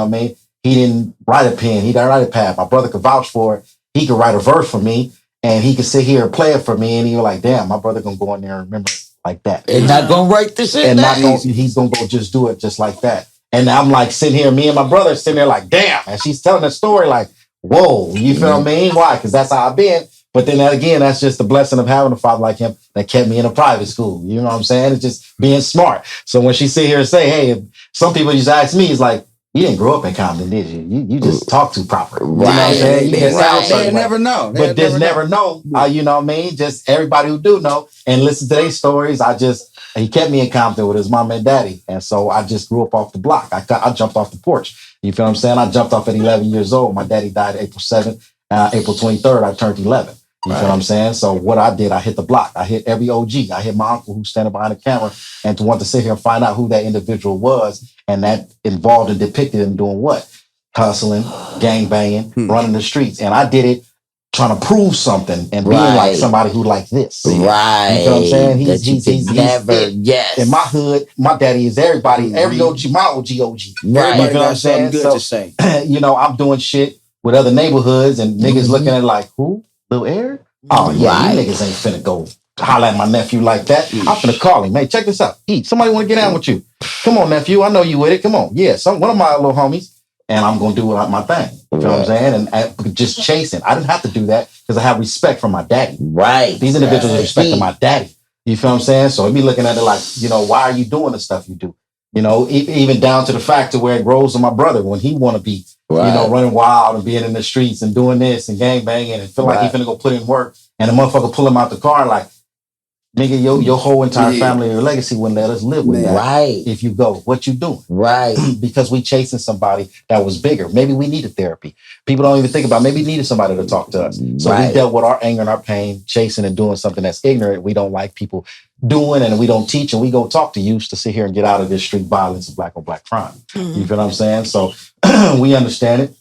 S2: didn't write a pen, he didn't write a pad. My brother could vouch for it. He could write a verse for me and he could sit here and play it for me. And he was like, damn, my brother gonna go in there and remember it like that.
S5: And not gonna write this in.
S2: And he's gonna go just do it just like that. And I'm like sitting here, me and my brother sitting there like, damn. And she's telling the story like, whoa, you feel what I mean? Why? Because that's how I've been. But then again, that's just the blessing of having a father like him that kept me in a private school. You know what I'm saying? It's just being smart. So when she sit here and say, hey, some people just ask me, it's like, you didn't grow up in Compton, did you? You just talk too proper. You know what I'm saying? You just sound certain way.
S4: Never know.
S2: But just never know. You know what I mean? Just everybody who do know and listen to their stories. He kept me in Compton with his mom and daddy. And so I just grew up off the block. I jumped off the porch. You feel what I'm saying? I jumped off at 11 years old. My daddy died April 7th. April 23rd, I turned 11. You feel what I'm saying? So what I did, I hit the block. I hit every OG. I hit my uncle who's standing behind the camera and to want to sit here and find out who that individual was. And that involved and depicted him doing what? Hustling, gang banging, running the streets. And I did it trying to prove something and being like somebody who like this.
S5: Right.
S2: You know what I'm saying?
S5: He's yes.
S2: In my hood, my daddy is everybody, every OG, my OG.
S5: Right.
S2: You know what I'm saying?
S4: Good to say.
S2: I'm doing shit with other neighborhoods and niggas looking at it like, who? Lil Eric? Oh yeah, you niggas ain't finna go holler at my nephew like that. I'm finna call him. Hey, check this out. Somebody wanna get down with you. Come on, nephew. I know you with it. Come on. Yeah, one of my little homies. And I'm gonna do my thing. You know what I'm saying? And just chasing. I didn't have to do that because I have respect for my daddy.
S5: Right.
S2: These individuals are respecting my daddy. You feel what I'm saying? So me looking at it like, why are you doing the stuff you do? Even down to the fact to where it grows to my brother when he want to be, running wild and being in the streets and doing this and gang banging and feel like he finna go put in work and the motherfucker pull him out the car like, nigga, your whole entire family or legacy wouldn't let us live with that.
S5: Right.
S2: If you go, what you doing?
S5: Right.
S2: Because we chasing somebody that was bigger. Maybe we needed therapy. People don't even think about maybe we needed somebody to talk to us. So we dealt with our anger and our pain, chasing and doing something that's ignorant. We don't like people doing and we don't teach and we go talk to youth to sit here and get out of this street violence and black on black crime. You feel what I'm saying? So we understand it.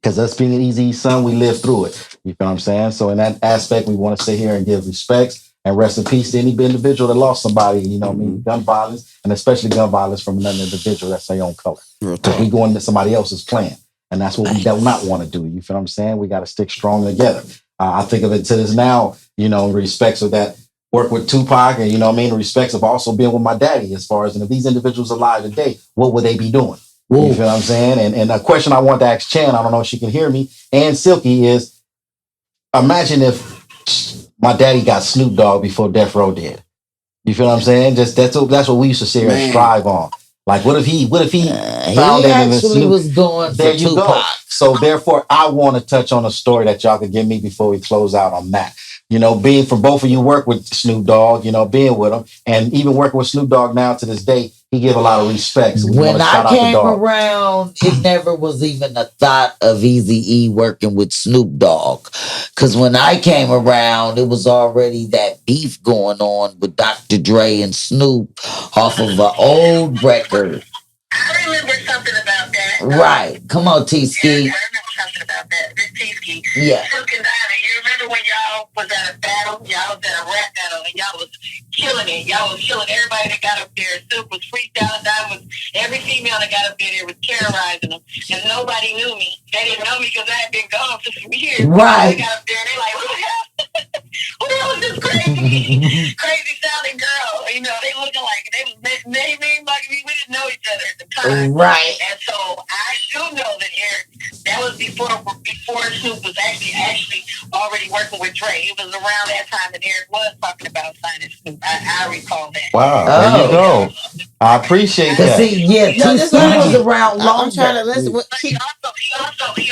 S2: Because us being an Eazy son, we live through it. You feel what I'm saying? So in that aspect, we want to sit here and give respects And rest in peace to any individual that lost somebody, you know what I mean? Gun violence, and especially gun violence from another individual that's their own color. Because we go into somebody else's plan. And that's what we do not want to do. You feel what I'm saying? We got to stick strong together. I think of it to this now, you know, in respects of that work with Tupac and, you know what I mean, in respects of also being with my daddy as far as, and if these individuals alive today, what would they be doing? You feel what I'm saying? And a question I want to ask Chan, I don't know if she can hear me, and Sylk-E is, imagine if my daddy got Snoop Dogg before Death Row did. You feel what I'm saying? Just that's what we used to sit here and strive on. Like, what if he found
S5: he
S2: it in
S5: actually
S2: Snoop?
S5: was going
S2: There
S5: for
S2: you
S5: Tupac.
S2: go. So therefore, I want to touch on a story that y'all could give me before we close out on that. You know, being for both of you work with Snoop Dogg, you know, being with him, and even working with Snoop Dogg now to this day, he give a lot of respect. So
S5: When I came around, it never was even a thought of Eazy E working with Snoop Dogg. Because when I came around, it was already that beef going on with Dr. Dre and Snoop off of an old record.
S6: I remember something about that.
S5: Right. Come on, T-Ski.
S6: I remember something about that. This T-Ski.
S5: Yeah.
S6: Sylk and Diamond. You remember when y'all was at a battle? Y'all was at a rap battle and y'all was killing it. Y'all was killing everybody that got up there. Sylk was freestyling. Diamond was, every female that got up there was terrorizing them. And nobody knew me. They didn't know me because I had been gone for some years.
S5: Right.
S6: They got up there and they're like, who the hell? Who the hell is this crazy, crazy sounding girl? You know, they looking like they like we didn't know each other at the time.
S5: Right.
S6: And so I do know that Eric, that was before Snoop was actually already working with Dre. It was around that time that Eric was talking about signing Snoop. I recall that.
S2: Wow, there you go. I appreciate that.
S5: See, yeah, T-Ski was around long.
S3: I'm trying to listen.
S6: But he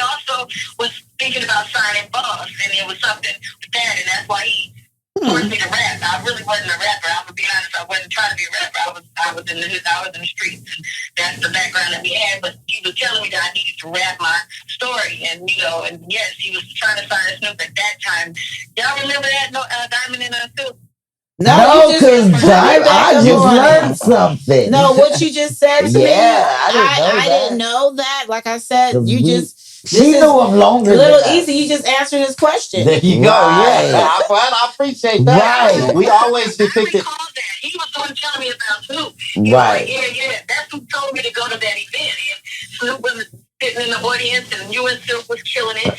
S6: also was thinking about signing Boss, and it was something with that, and that's why he forced me to rap. I really wasn't a rapper. I'm gonna be honest. I wasn't trying to be a rapper. I was in the streets, and that's the background that we had. But he was telling me that I needed to rap my story, and you know, and yes, he was trying to sign Snoop at that time. Y'all remember that? No, Diamond and Snoop.
S5: No, because I just learned something.
S3: No, what you just said to me,
S5: I
S3: didn't know that. Like I said,
S5: she knew him longer.
S3: Little Easy, you just answered his question.
S2: There you go.
S5: Right.
S2: Yeah, I appreciate that.
S5: Right.
S2: We always depicted.
S6: He was the one telling me about Snoop.
S5: Right.
S6: Like, yeah. That's who told me to go to that event. And Snoop was sitting in the audience, and you and Snoop was killing it.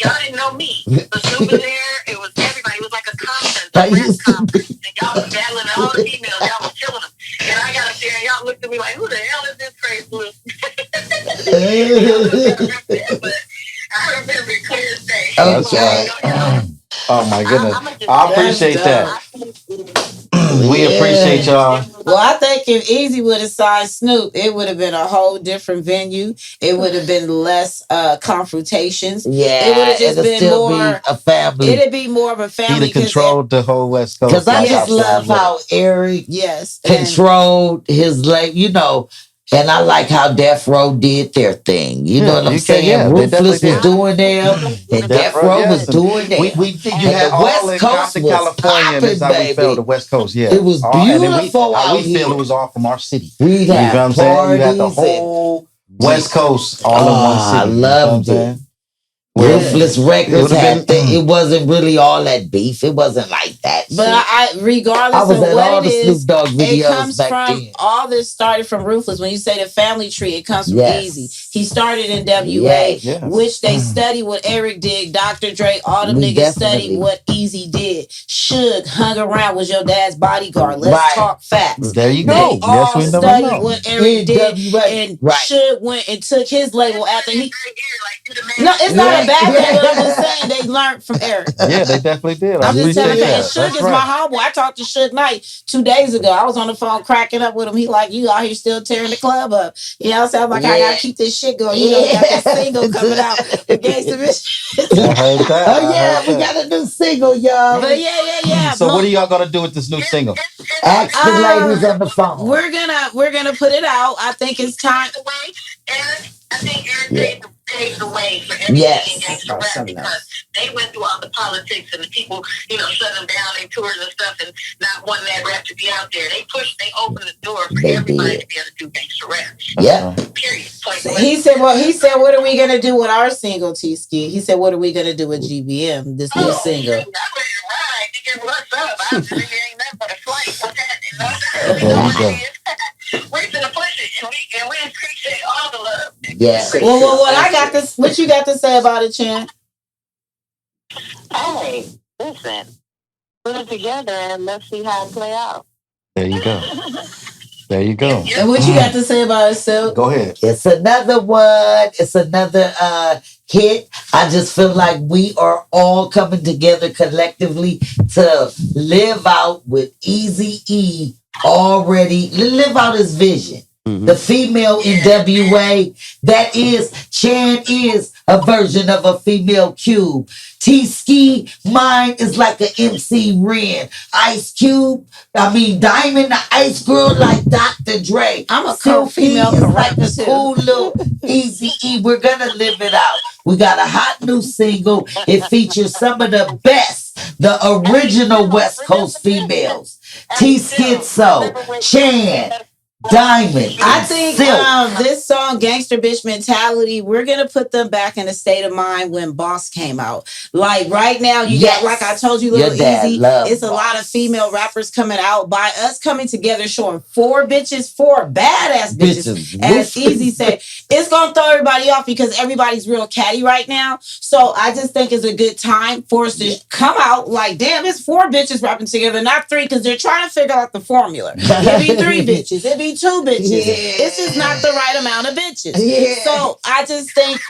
S6: Y'all didn't know me, but Snoop was there. It was everybody. It was like a conference, a rap conference, and y'all was battling all the females. Y'all was killing them. And I got up there, and y'all looked at me like, "Who the hell is this crazy Snoop?" But I remember it clear as day.
S5: Okay.
S2: Oh my goodness, I appreciate that. We appreciate y'all.
S3: Well, I think if Eazy would have signed Snoop, it would have been a whole different venue. It would have been less confrontations.
S5: Yeah,
S3: it would have just been more
S5: a family.
S3: It'd be more of a family.
S2: He'd have controlled the whole West Coast.
S5: Because I just love how Eric controlled his you know. And I like how Death Row did their thing. You know what I'm saying?
S2: Yeah,
S5: Ruthless was doing them, and Death Row was doing them.
S2: We had
S5: the
S2: all
S5: West
S2: in
S5: Coast was
S2: California, and that's how we felt. The West Coast, yeah.
S5: It was beautiful out
S2: we feel it was all from our city.
S5: We'd
S2: you know
S5: have
S2: what I'm saying? You had the
S5: parties
S2: whole West Coast all in one city.
S5: I loved it. Ruthless Records it wasn't really all that beef. It wasn't like that.
S3: But regardless
S5: of
S3: what it is,
S5: Snoop Dogg videos
S3: it comes
S5: back
S3: from
S5: then.
S3: all this started from Ruthless. When you say the family tree, it comes from Eazy. He started in WA, which they studied what Eric did, Dr. Dre, all them niggas studied what Eazy did. Suge hung around, was your dad's bodyguard. Let's talk facts.
S2: There you go.
S3: They all studied what Eric did, and Suge went and took his label after he. No, it's not a bad thing, but I'm just saying they learned from Eric.
S2: Yeah, they definitely did.
S3: I'm just telling you, and Suge
S2: That's
S3: is my homeboy. I talked to Suge Knight 2 days ago. I was on the phone cracking up with him. He like, you out here still tearing the club up. You know, so I'm like, I gotta keep this shit going. You know, we got this single coming out with Gangsta Bitch.
S2: I heard that.
S5: Oh yeah, we got a new single, y'all.
S3: But yeah.
S2: So what are y'all gonna do with this new single?
S5: Ask the ladies on the phone.
S3: We're gonna put it out. I think it's time.
S6: I think Eric paved the way for everything in gangster rap because they went through all the politics and the people, you know, shut them down and tours and stuff and not wanting that rap to be out there. They opened the door for everybody to be able to do gangster rap.
S5: Yeah.
S6: Period.
S3: He said, what are we gonna do with our single, T-Ski? He said, what are we gonna do with GBM, this new single?
S6: I'm ready to ride. Nigga, what's up? Obviously, it ain't nothing but a flight. What's happening?
S2: There you go.
S6: We finna push it, and we appreciate all the love.
S5: Yeah.
S3: Well, what I got this. What you got to say about it, Chan?
S6: Hey, listen, put it together and let's see how it play out.
S2: There you go. There you go.
S3: And what you got to say about it, Sylk?
S2: Go ahead.
S5: It's another one. It's another hit. I just feel like we are all coming together collectively to live out with Eazy E already, live out his vision. The female NWA, that is, Chan is a version of a female Cube. T-Ski, mine is like an MC Ren. Ice Cube, Diamond the Ice Girl like Dr. Dre.
S3: I'm a
S5: Sylk-E
S3: female
S5: is like a
S3: too.
S5: cool little Eazy E. We're gonna live it out. We got a hot new single. It features some of the best, the original West Coast females. T-Schizo, Chan, Diamond.
S3: I think
S5: Sylk.
S3: this song, Gangster Bitch Mentality, we're going to put them back in a state of mind when Boss came out. Like right now, you got, like I told you, Little Easy, it's a lot of female rappers coming out. By us coming together, showing four bitches, four badass bitches. As Eazy said, it's going to throw everybody off because everybody's real catty right now. So I just think it's a good time for us to come out like, damn, it's four bitches rapping together, not three, because they're trying to figure out the formula. It'd be three bitches. It'd be two bitches. Yeah. It's just not the right amount of bitches. Yeah. So I just think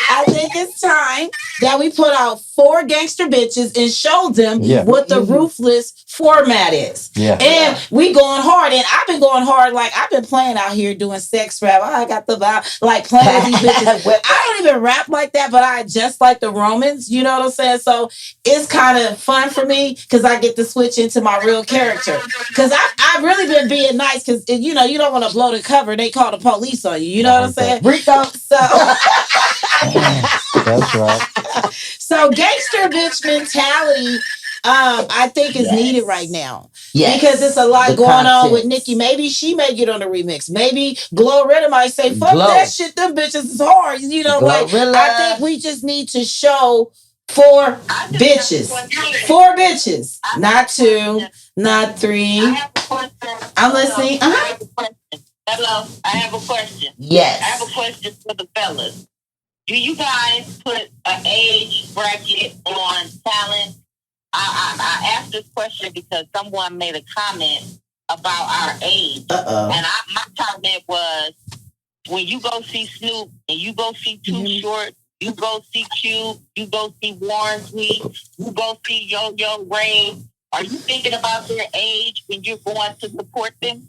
S3: I think it's time that we put out four gangster bitches and show them what the ruthless format is. Yeah. And we going hard. And I've been going hard. Like I've been playing out here doing sex rap. I got the vibe, like playing with these bitches. I don't even rap like that, but I just like the Romans. You know what I'm saying? So it's kind of fun for me because I get to switch into my real character. Because I've really been being nice because, you know, you don't want to blow the cover. They call the police on you. You know what I'm saying? Rico. So...
S2: That's right.
S3: So gangster bitch mentality, I think is needed right now. Yes. Because there's a lot going on with Nicki. Maybe she may get on the remix. Maybe Glorilla might say, fuck that shit, them bitches is hard. You know, like I think we just need to show four bitches. Four bitches. Not two, not three. I'm listening.
S6: Hello, I have a question.
S5: Yes.
S6: I have a question for the fellas. Do you guys put an age bracket on talent? I asked this question because someone made a comment about our age. And my comment was, when you go see Snoop and you go see Too Short, you go see Cube, you go see Warren Sweet, you go see Yo-Yo Ray, are you thinking about their age when you're going to support them?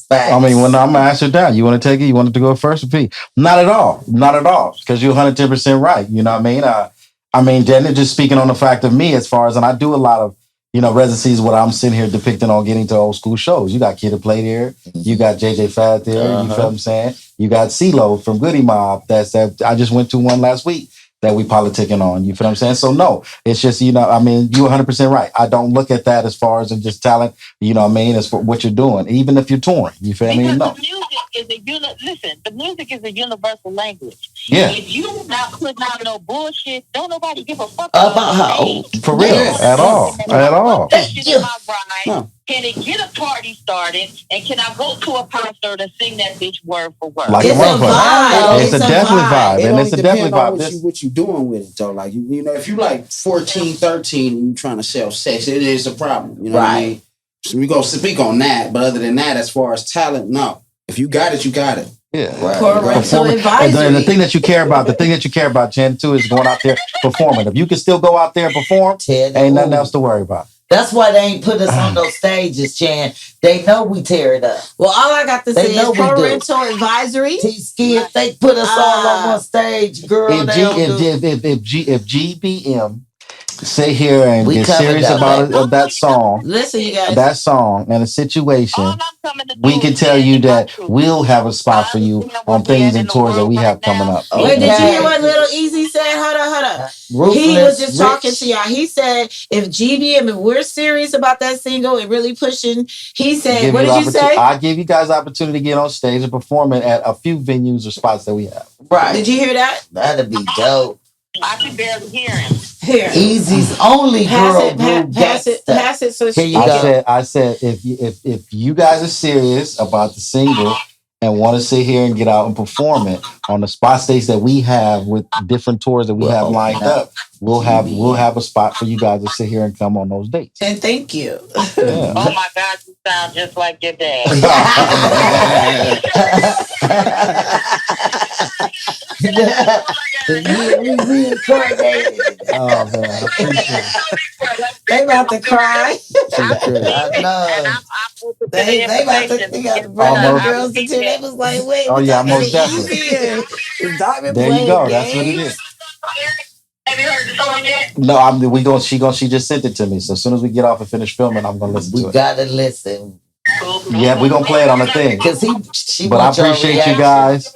S2: I mean, when I'm gonna answer that, you want to take it? You wanted to go first, or P? Not at all, not at all, because you're 110% right. You know what I mean? Jen, just speaking on the fact of me, as far as, and I do a lot of, you know, residencies where I'm sitting here depicting on getting to old school shows. You got Kid to Play there, you got JJ Fad there. You feel what I'm saying? You got CeeLo from Goody Mob. That I just went to one last week that we politicking on. You feel what I'm saying? So no, it's just, you know, I mean, you're 100% right. I don't look at that as far as just talent, you know what I mean, as for what you're doing, even if you're touring. You feel what I mean? No.
S6: The music is a universal language.
S2: Yeah.
S6: If you not putting out no bullshit, don't nobody give a fuck
S5: about how.
S2: For real. At all. At all.
S6: Can it get a party started? And can I go to a concert and sing that bitch word for word?
S2: Like it's a vibe. It's a definitely vibe.
S7: It
S2: and it's a definitely
S7: vibe. What you doing with it though? Like you know, if you like 14, 13 and you trying to sell sex, it is a problem. You know what I mean? So we go speak on that. But other than that, as far as talent, no. If you got it, you got it.
S2: Yeah.
S3: Parental advisory.
S2: And the thing that you care about, Jen, too, is going out there performing. If you can still go out there and perform, ain't nothing else to worry about.
S5: That's why they ain't put us on those stages, Chan. They know we tear it up.
S3: Well, all I got to say is parental advisory.
S5: T-Ski, if they put us all on one stage, girl,
S2: if GBM sit here and get serious about that song.
S3: Listen, you guys.
S2: That song and a situation, we can tell you that we'll have a spot for you on things and tours that we have coming up.
S3: Wait, did you hear what Little Easy said? Hold on. He was just talking to y'all. He said, if GBM, if we're serious about that single and really pushing, he said, what did you say?
S2: I give you guys the opportunity to get on stage and perform it at a few venues or spots that we have.
S5: Right.
S3: Did you hear that?
S5: That'd be dope.
S6: I can barely hear him.
S3: Here.
S5: Easy's only girl group
S3: pass it so she
S5: Here you
S3: can
S5: go.
S3: get
S2: I said, if you guys are serious about the single and want to sit here and get out and perform it on the spot states that we have with different tours that we have lined up, we'll have a spot for you guys to sit here and come on those dates.
S3: And thank you.
S2: Yeah.
S6: Oh my God, you sound just like your dad.
S5: We reincarnated.
S2: Oh man, I appreciate it.
S3: They about to cry.
S5: I know. They about to bring the girls to tears. They was like, wait,
S2: Oh,
S5: we
S2: yeah,
S5: talking
S2: most
S5: to
S2: definitely.
S5: Easy and Diamond
S2: There you
S5: playing
S2: go. That's what it
S5: games.
S2: is.
S6: Have you heard the song yet?
S2: No, she just sent it to me. So as soon as we get off and finish filming, I'm gonna listen to
S5: We
S2: it.
S5: gotta listen.
S2: Yeah, we're gonna play it on the thing.
S5: Cause she
S2: But I appreciate you guys.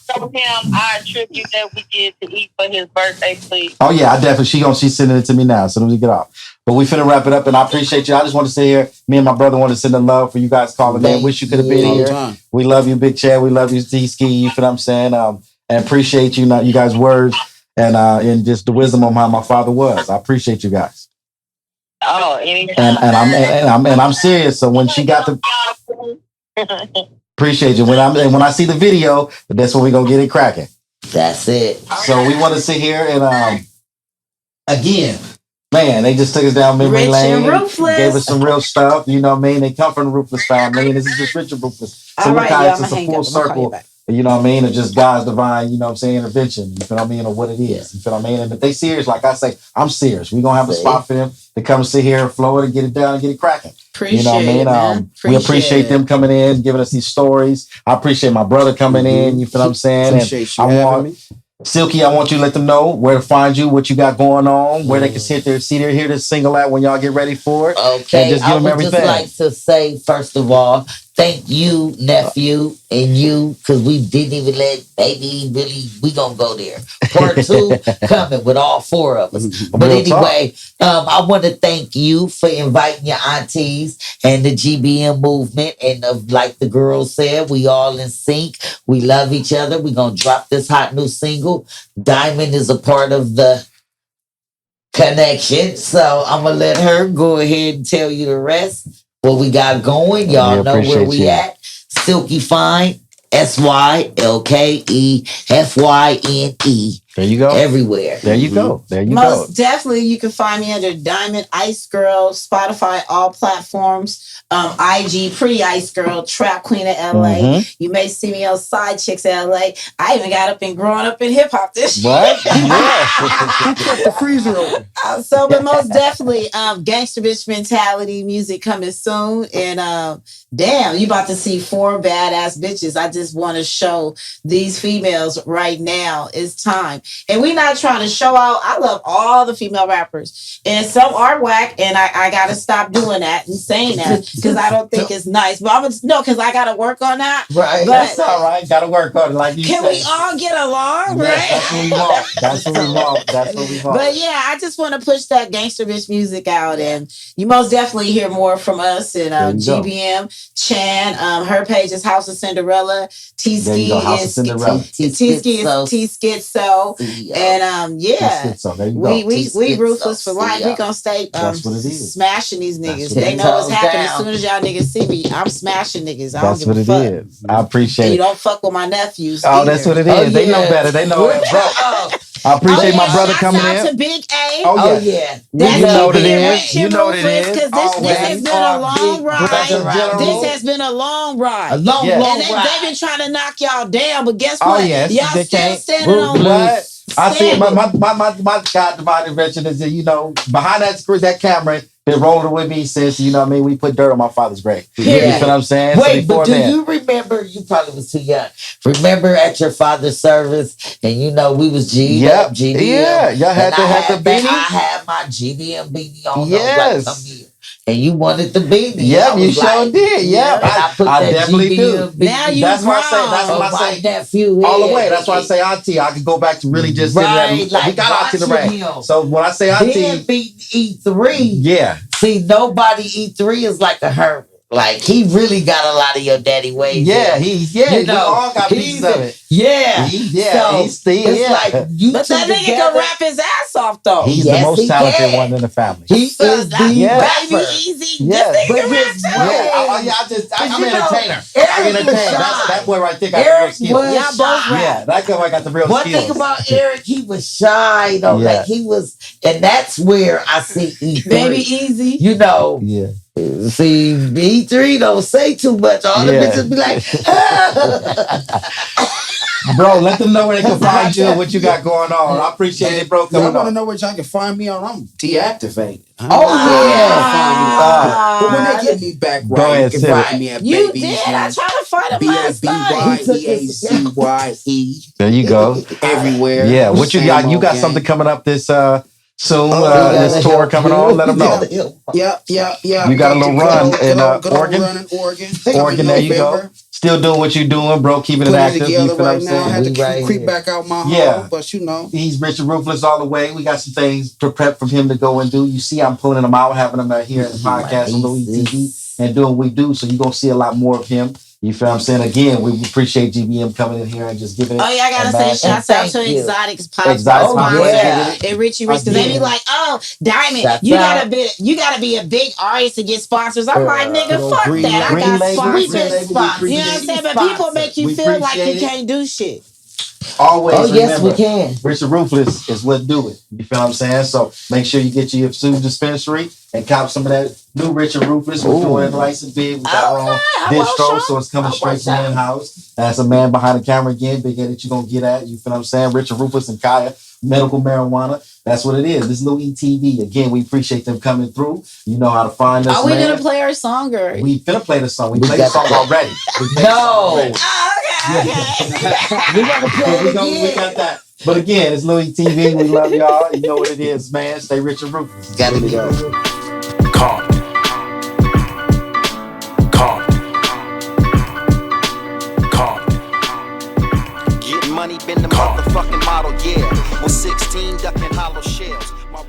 S6: Tell him our tribute that we did to eat for his birthday, please.
S2: Oh yeah, I definitely she's sending it to me now as soon as we get off. But we finna wrap it up and I appreciate you. I just want to say here, me and my brother want to send the love for you guys calling in. Wish you could have been here. We love you, Big Chad. We love you, T-Ski. You feel what I'm saying? And appreciate you guys' words and just the wisdom on how my father was. I appreciate you guys.
S6: Oh, anytime.
S2: And I'm serious. So when she got the appreciate you. When I see the video, that's when we gonna get it cracking.
S5: That's it.
S2: So we want to sit here and again, man, they just took us down memory
S3: Rich
S2: lane,
S3: and Ruthless.
S2: gave us some real stuff. You know what I mean? They come from the Ruthless family, and this is just Rich and Ruthless. So
S3: All
S2: we
S3: right,
S2: kind
S3: y'all,
S2: of just
S3: I'ma
S2: a
S3: hang
S2: full
S3: up. I'ma call you
S2: circle.
S3: back.
S2: You know what I mean? Of just God's divine, you know what I'm saying, intervention. You feel what I mean? Of what it is. You feel what I mean? And if they serious, like I say, I'm serious. We're gonna have a spot for them to come sit here and flow it and get it down and get it cracking.
S3: Appreciate
S2: You know what I mean?
S3: it, man.
S2: We appreciate them coming in, giving us these stories. I appreciate my brother coming in. You feel what I'm saying?
S7: Appreciate you
S2: and
S7: having me.
S2: Sylk-E, I want you to let them know where to find you, what you got going on, where they can hear this single at when y'all get ready for it.
S5: Okay,
S2: And just give them
S5: I would
S2: everything.
S5: just like to say, first of all, thank you, nephew, and you, because we didn't even let baby really, we gonna go there. Part 2 coming with all 4 of us. But
S2: Real
S5: anyway, I want to thank you for inviting your aunties and the GBM movement. And like the girls said, we all in sync. We love each other. We're gonna drop this hot new single. Diamond is a part of the connection. So I'm gonna let her go ahead and tell you the rest. What we got going. Y'all
S2: We
S5: know where
S2: appreciate
S5: we
S2: you.
S5: at. Sylk-E Fyne. SYLKEFYNE.
S2: There you go.
S5: Everywhere.
S2: There you go. There you
S3: Most
S2: go.
S3: definitely, you can find me under Diamond Ice Girl, Spotify, all platforms. IG, Pretty Ice Girl, Trap Queen of LA.
S2: Mhm.
S3: You may see me on Side Chicks LA. I even got up and growing up in hip hop this year.
S2: What? Yeah.
S7: Kept the freezer open.
S3: But most definitely, gangster bitch mentality music coming soon. And damn, you about to see 4 badass bitches. I just want to show these females right now. It's time. And we not trying to show out. I love all the female rappers. And some are whack, and I gotta stop doing that and saying that because I don't think it's nice. But I'm because I gotta work on that.
S5: Right.
S3: But
S2: That's all right. Gotta work on it like you
S3: can
S2: said.
S3: we all get along,
S2: Yes,
S3: right?
S2: that's what we want. That's what we want.
S3: But yeah, I just want to push that gangster bitch music out, and you most definitely hear more from us and
S2: There you go.
S3: GBM Chan. Her page is House of Cinderella.
S2: There you go, House of Cinderella.
S3: T-Ski is T-Schizo. And yeah,
S2: So there you go.
S3: we ruthless for life. We gonna stay
S2: That's what it is.
S3: smashing these niggas.
S2: That's what
S3: They
S2: it
S3: know what's
S5: is.
S3: happening. As
S5: Down.
S3: soon as y'all niggas see me, I'm smashing niggas. I don't
S2: That's
S3: give
S2: what
S3: a
S2: it
S3: fuck.
S2: is. I appreciate
S3: And
S2: it.
S3: you don't fuck with my nephews.
S2: Oh, that's what it is.
S5: Oh,
S2: They know
S5: yeah.
S2: better. They know it, bro. I appreciate my brother coming
S3: Shouts out
S2: in.
S3: to Big A.
S2: Oh,
S5: Oh yeah.
S3: That's
S2: You know what it
S3: GBM
S2: is.
S3: Rich
S2: You
S3: and
S2: know what it
S3: Ruthless,
S2: is.
S3: because this has
S2: Always
S3: been a
S5: are
S3: long
S5: big
S3: ride.
S5: brother around
S3: This
S5: here.
S3: has been a long ride.
S5: A long,
S2: Yeah.
S5: long
S3: And they've
S5: ride.
S3: been trying to knock y'all down, but guess
S2: Oh,
S3: what?
S2: yes,
S3: Y'all
S2: they
S3: still
S2: can't.
S3: standing on
S2: What? I see
S3: standing.
S2: my God divine invention is that, behind that screen, that camera, been rolling with me since, we put dirt on my father's grave.
S5: Yeah.
S2: You feel what I'm saying?
S5: Wait,
S2: so
S5: but do
S2: then,
S5: you remember? You probably was too young. Remember at your father's service, and we was G'd
S2: Yep.
S5: up, GDM.
S2: Yeah, y'all had
S5: and
S2: to
S5: I
S2: have the
S5: had
S2: beanie?
S5: I had my GDM beanie on.
S2: Yes.
S5: I was like, come here. And you wanted the beanie.
S2: Yep,
S5: I
S2: you
S5: was
S2: sure
S5: like,
S2: did. Yep.
S5: And I put that
S2: definitely
S5: GBM
S2: do.
S5: beanie
S3: Now you
S2: That's why I say. That's
S3: grown.
S2: why
S5: on
S2: I
S5: my
S2: say.
S5: nephew.
S2: All the
S5: head.
S2: way. That's why I say auntie. I could go back to really just sitting
S5: Right,
S2: there. We
S5: like
S2: got auntie in the
S5: watching
S2: ring.
S5: him.
S2: So when I say
S5: Then
S2: auntie,
S5: beat E3.
S2: yeah.
S5: See, nobody E3 is like a hermit. Like he really got a lot of your daddy ways.
S2: Yeah, we all got
S5: he's
S2: pieces of it.
S5: Yeah,
S2: So,
S5: it's like you
S3: But
S5: two
S3: that nigga
S5: together,
S3: can rap his ass off though.
S2: He's
S5: Yes,
S2: the most
S5: he
S2: talented
S5: can.
S2: one in the family.
S5: He is the
S3: Baby
S5: rapper.
S3: Easy.
S2: Yeah.
S3: This nigga
S5: But
S3: can rap
S5: his
S3: too.
S2: I'm
S5: you
S2: an
S5: know,
S2: entertainer.
S5: Eric
S2: I'm an
S5: was
S2: entertainer.
S5: shy.
S2: That boy right there got
S5: Eric
S2: the real
S5: was
S2: skills.
S3: Y'all both
S5: shy.
S2: Yeah, that guy got the real
S5: One
S2: skills.
S5: thing about Eric, he was shy though.
S2: Yeah.
S5: Like he was, and that's where I see E3.
S3: Baby Easy.
S5: You know,
S2: Yeah.
S5: see E3 don't say too much. All the
S2: Yeah.
S5: bitches be like,
S2: Bro, let them know where they can find you and what you got going on. I appreciate it, bro.
S7: Y'all
S2: Coming
S7: want to
S2: on.
S7: know where y'all can find me on? I'm deactivated.
S5: Oh,
S7: But when they get me back
S2: Go
S7: right,
S2: ahead,
S7: you
S2: Sid.
S7: can find me at
S3: You
S7: Baby
S3: did. I
S7: Easy.
S3: tried to find him last night.
S7: BIBYEAZYE
S2: There you go.
S7: everywhere.
S2: Yeah, what you
S7: Same
S2: got? You
S7: old
S2: got
S7: gang.
S2: something coming up this soon.
S5: we
S2: This
S5: gotta
S2: tour
S5: help
S2: coming
S5: you.
S2: on. Let them
S5: We
S2: know.
S5: gotta help.
S7: Yeah.
S2: You got a little run in Oregon?
S7: Run in Oregon.
S2: Oregon, there you go. Still doing what you're doing, bro. Keeping it
S7: Putting it
S2: active. You
S7: together
S2: feel what I'm
S7: right now. I
S2: saying?
S7: had
S5: We
S7: to
S5: right
S7: creep
S5: here.
S7: back out my
S2: Yeah.
S7: hole, but you know.
S2: He's Richard Ruthless all the way. We got some things to prep for him to go and do. You see, I'm pulling him out, having him out here in the podcast on Louis TV and doing what we do. So you're going to see a lot more of him. You feel what I'm saying? Again, we appreciate GBM coming in here and just giving it.
S3: Oh yeah, I gotta
S2: a
S3: say
S2: mash.
S3: shouts out
S5: Thank
S3: to
S5: you.
S3: Exotics
S2: Exotics
S3: Pop
S2: Pop,
S5: yeah.
S3: and Richie Rich because they be
S2: Again.
S3: like, oh Diamond,
S5: Shouts
S3: you
S5: out.
S3: gotta be a big artist to get sponsors. I'm like, nigga,
S7: Little
S3: fuck
S7: green
S3: that. I
S7: label.
S3: got
S2: Green label,
S5: We
S3: sponsors.
S5: been
S2: label, we
S5: sponsored.
S3: You know what I'm saying? But people make you
S2: We
S3: feel like you
S2: appreciate it.
S3: can't do shit.
S2: Always
S5: Oh yes,
S2: remember,
S5: we can.
S2: Richard Ruthless is what do it. You feel what I'm saying? So make sure you get your food dispensary and cop some of that new Richard Ruthless. We're doing it nice and big. We got our own
S3: Okay, I want
S2: distro,
S3: some.
S2: so it's coming
S3: I
S2: straight
S3: want
S2: from
S3: some.
S2: in-house. That's a man behind the camera again. Big head that you're going to get at. You feel what I'm saying? Richard Ruthless and Kaya, medical marijuana. That's what it is. This Lil ETV. Again, we appreciate them coming through. You know how to find us,
S3: Oh, we
S2: man.
S3: didn't play our song or
S2: We finna play the song. We
S5: We
S2: played the
S5: got
S2: song
S5: to-
S2: already. We played the song
S5: No.
S2: already.
S3: Oh, okay.
S5: We want to play it
S2: we
S5: again.
S2: got that. But again, it's Louis TV. We love y'all. You know what it is, man. Stay rich and ruthless.
S5: Gotta
S2: Here we
S5: be
S2: go.
S1: Calm. Calm. Calm.
S8: Getting money been the motherfucking model, yeah. Was 16 ducking hollow shells. My